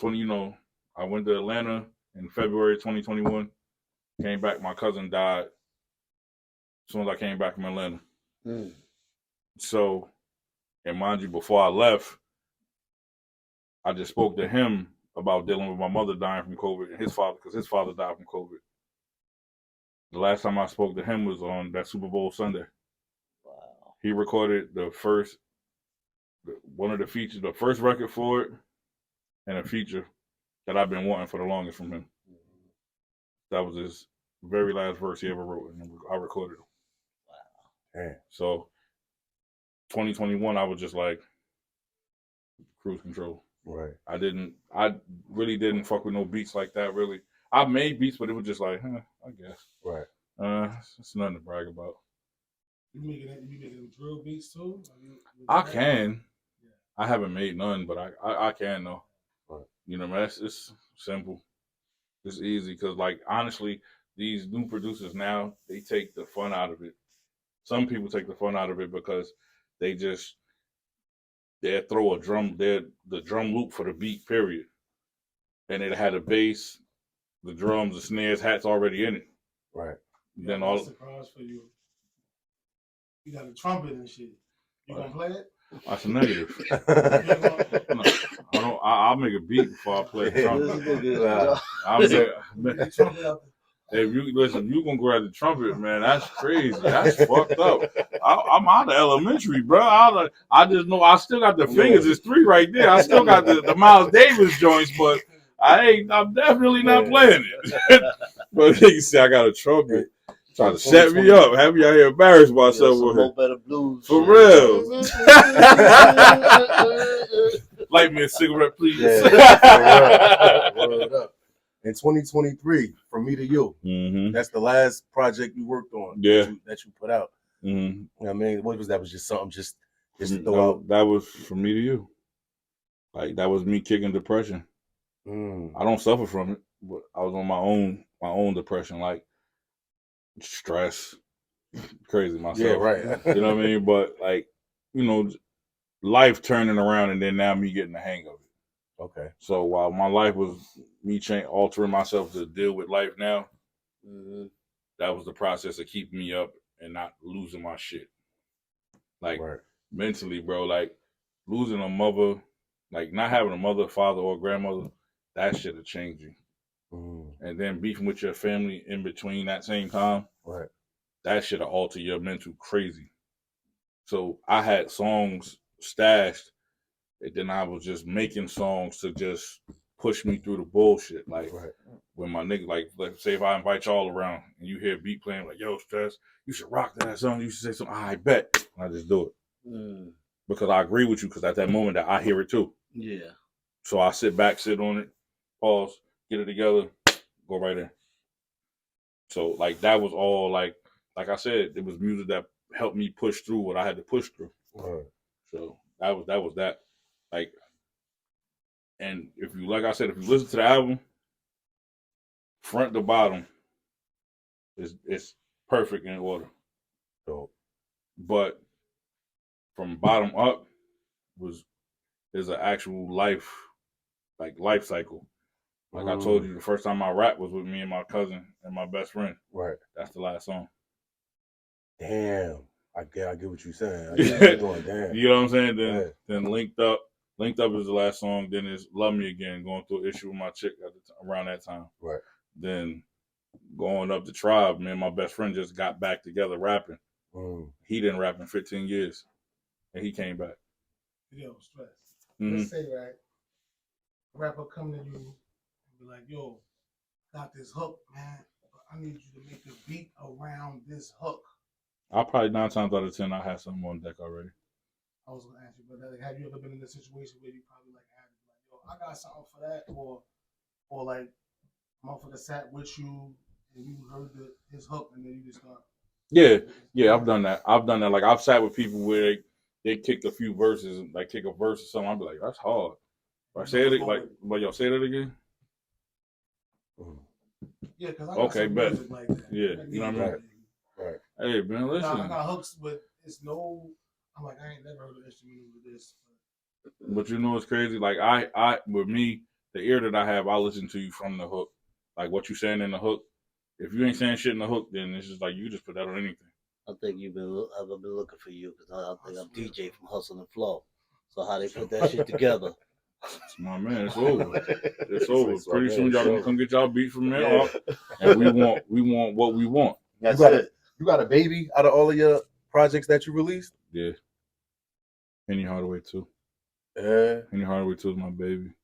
S4: I went to Atlanta in February 2021. Came back, my cousin died as soon as I came back from Atlanta. So, and mind you, before I left, I just spoke to him about dealing with my mother dying from COVID and his father, because his father died from COVID. The last time I spoke to him was on that Super Bowl Sunday. Wow. He recorded one of the features, the first record for it, and a feature that I've been wanting for the longest from him. That was his very last verse he ever wrote, and I recorded it. Wow. Yeah. So 2021, I was just like cruise control.
S2: Right.
S4: I really didn't fuck with no beats like that, really. I made beats, but it was just like, I guess.
S2: Right.
S4: It's nothing to brag about.
S5: You making drill beats too?
S4: I can. Yeah. I haven't made none, but I can though.
S2: Right.
S4: It's simple. It's easy because, honestly, these new producers now, they take the fun out of it. Some people take the fun out of it because they throw the drum loop for the beat, period. And it had a bass, the drums, the snares, hats already in it.
S2: Right.
S5: Then all surprise for you. You got a trumpet and shit. You gonna play it?
S4: That's a negative. No, I'll make a beat before I play the trumpet. If you gonna grab the trumpet, man, that's crazy. That's fucked up. I'm out of elementary, bro. I just know I still got the fingers. It's 3 right there. I still got the Miles Davis joints, but I'm definitely not playing it. But you see, I got a trumpet. Trying to set me up. Have me out here embarrass myself with
S3: Mo Better Blues.
S4: For real. Light me a cigarette, please.
S2: Yeah, word up. In 2023, From Me to You.
S4: Mm-hmm.
S2: That's the last project you worked on.
S4: Yeah.
S2: That you put out.
S4: Mm-hmm.
S2: You know what I mean, what was that? Was just something just to throw out.
S4: That was From Me to You. Like that was me kicking depression. I don't suffer from it, but I was on my own depression, like stress, crazy myself.
S2: Yeah, right.
S4: You know what I mean? But like, you know, life turning around, and then now me getting the hang of it.
S2: Okay.
S4: So while my life was me altering myself to deal with life now, that was the process of keeping me up and not losing my shit. Like mentally, bro, like losing a mother, like not having a mother, father, or grandmother, that shit will change you. And then beefing with your family in between that same time, that shit will alter your mental crazy. So I had songs stashed, and then I was just making songs to just push me through the bullshit. Like when my nigga, like say if I invite y'all around and you hear a beat playing, like, yo, Stress, you should rock that song. You should say something. I bet. I just do it. Because I agree with you, because at that moment that I hear it too.
S3: Yeah.
S4: So I sit back, sit on it, pause, get it together, go right in. So like that was all like I said, it was music that helped me push through what I had to push through. So that was that. Like, and if you, like I said, if you listen to the album, front to bottom, it's perfect in order. But from bottom up is an actual life cycle. Like I told you, the first time I rapped was with me and my cousin and my best friend. That's the last song.
S2: Damn. I get what you're saying. I get what you're doing. Damn.
S4: You know what I'm saying? Then Linked Up. Linked Up is the last song. Then it's Love Me Again, going through an issue with my chick around that time. Then going up the Tribe, me and my best friend just got back together rapping. He didn't rap in 15 years. And he came back.
S5: Yo, Stress. Let's say, right, a rapper come to you and be like, yo, got this hook, man, but I need you to make a beat around this hook.
S4: I'll probably 9 times out of 10, I have something on deck already.
S5: I was going to ask you, but like, have you ever been in a situation where you probably like, yo, I got something for that, or like, motherfucker sat with you and you heard his hook and then you just start. Yeah, I've done that.
S4: Like I've sat with people where they kicked a few verses, like kick a verse or something. I'll be like, that's hard. But I say it like, but y'all say that again.
S5: Yeah, because I got some music like that.
S4: Yeah, you know what I mean. Right. Hey man, listen.
S5: I got hooks, but it's no. I'm like, I ain't never heard an instrumental with this.
S4: But you know what's crazy? Like I with me, the ear that I have, I listen to you from the hook. Like what you saying in the hook. If you ain't saying shit in the hook, then it's just like you just put that on anything.
S3: I think I've been looking for you because I think I'm DJ from Hustle and Flow. So how they put that shit together?
S4: It's my man, it's over. It's over. Pretty soon y'all gonna come get y'all beat from there off, and we want what we want.
S2: That's it. You got a baby out of all of your projects that you released?
S4: Yeah. Henny Hardaway too.
S2: Yeah.
S4: Henny Hardaway too is my baby,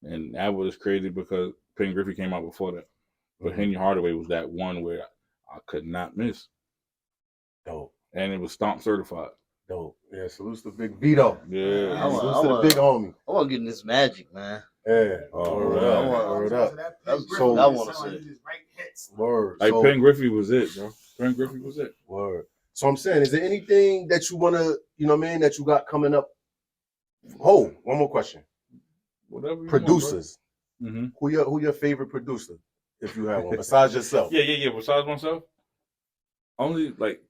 S4: and that was crazy because Pen Griffey came out before that. But Henny Hardaway was that one where I could not miss.
S2: Dope.
S4: And it was Stomp certified.
S2: Dope. Yeah, salute to Big Vito.
S4: Yeah.
S2: Salute to the big homie.
S3: I want to get in this magic, man.
S2: Yeah.
S5: Word up.
S3: So I want to say.
S2: Word.
S4: Like Pen Griffey was it, bro. Pen Griffey was it.
S2: Word. So I'm saying, is there anything that you want to, you know what I mean, that you got coming up? Oh, one more question.
S4: Whatever you
S2: Producers.
S4: Want,
S2: Who your favorite producer, if you have one, besides yourself?
S4: Yeah. Besides myself, only like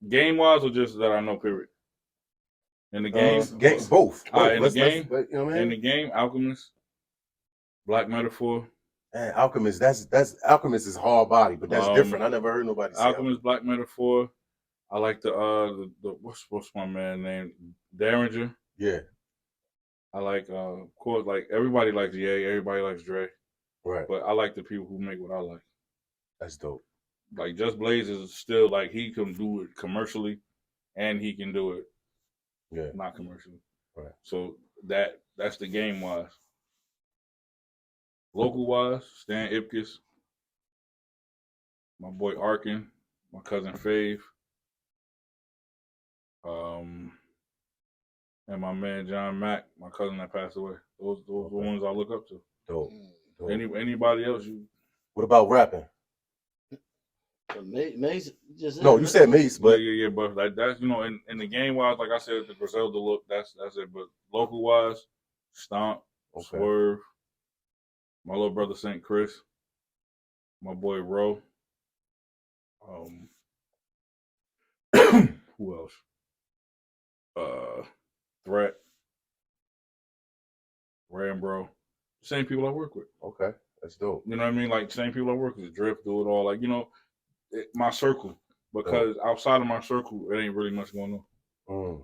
S4: game wise or just that I know. Period. In the game,
S2: both.
S4: In the game,
S2: you know what I mean?
S4: In the game, Alchemist, Black Metaphor.
S2: Man, Alchemist. That's Alchemist is hard body, but that's different. I never heard nobody say
S4: Alchemist, Black Metaphor. I like the what's my man name? Derringer.
S2: Yeah.
S4: I like of course, like everybody likes Ye, everybody likes Dre.
S2: Right.
S4: But I like the people who make what I like.
S2: That's dope.
S4: Like Just Blaze is still like he can do it commercially and he can do it not commercially.
S2: Right.
S4: So that's the game wise. Local wise, Stan Ipkiss, my boy Arkin, my cousin Fave, and my man John Mack, my cousin that passed away. Those are the ones I look up to.
S2: Dope.
S4: Anybody else?
S2: What about rapping?
S3: Mace just
S2: No, you said Mace, but
S4: yeah, but like that's in the game wise, like I said, the Griselda look, that's it. But local wise, Stomp, Swerve, my little brother St. Chris, my boy Ro. Who else? Threat, Rambro, same people I work with.
S2: Okay, that's dope.
S4: You know what I mean? Like same people I work with, Drift, do it all. Like my circle. Because outside of my circle, it ain't really much going on.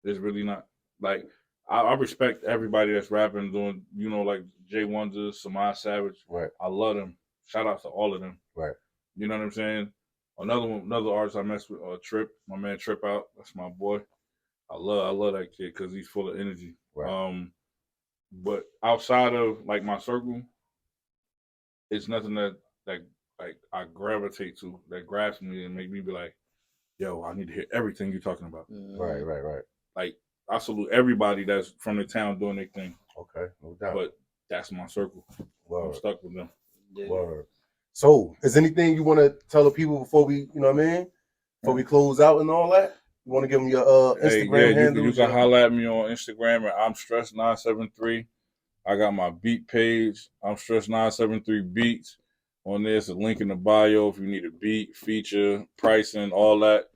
S4: It's really not. Like I respect everybody that's rapping, doing like Jay Wonder, Samaj Savage.
S2: Right.
S4: I love them. Shout out to all of them.
S2: Right.
S4: You know what I'm saying? Another artist I mess with, Trip, my man Trip Out. That's my boy. I love that kid because he's full of energy.
S2: Right.
S4: But outside of like my circle, it's nothing that like I gravitate to, that grabs me and make me be like, yo, I need to hear everything you're talking about.
S2: Right.
S4: Like I salute everybody that's from the town doing their thing.
S2: Okay, no doubt.
S4: But that's my circle.
S2: Word.
S4: I'm stuck with them.
S3: Yeah.
S2: Word. So, is anything you want to tell the people before we, before we close out and all that? You want to give them your Instagram handle?
S4: You can holler at me on Instagram at I'm Stress 973. I got my beat page. I'm Stress 973 Beats. On there's a link in the bio if you need a beat, feature, pricing, all that.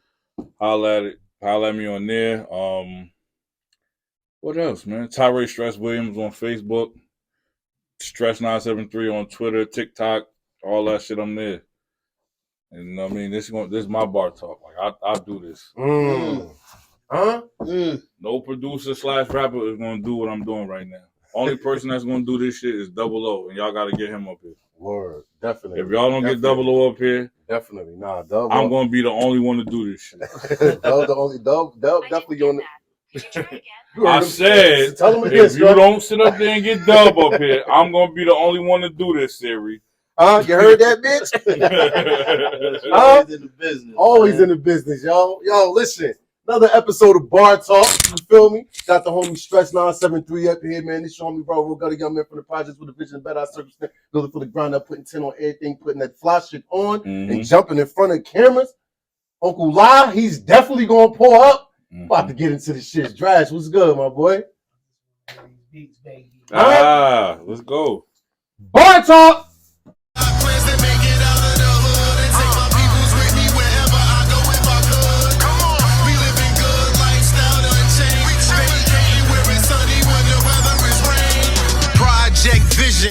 S4: Holler at me on there. What else, man? Tyree Stress Williams on Facebook. Stress 973 on Twitter, TikTok, all that shit. I'm there. And I mean, this is my bar talk. Like I do this. No producer / rapper is gonna do what I'm doing right now. Only person that's gonna do this shit is Double O, and y'all gotta get him up here.
S2: Word, definitely.
S4: If y'all don't get Double O up here,
S2: definitely, Double.
S4: I'm gonna be the only one to do this shit.
S2: Dub definitely on the.
S4: I said, tell him again, if you don't sit up there and get Dub up here, I'm gonna be the only one to do this, Siri.
S2: You heard that, bitch?
S3: Always in the business.
S2: Always in the business, y'all. Yo, listen. Another episode of Bar Talk. You feel me? Got the homie Stress 973 up here, man. This showing me, bro. We're gonna young man from the projects with a vision of better circumstance, building for the ground up, putting 10 on everything, putting that fly shit on, and jumping in front of cameras. Uncle La, he's definitely gonna pull up. About to get into the shit. Drash, what's good, my boy?
S5: Beats, baby.
S4: Let's go.
S2: Bar Talk.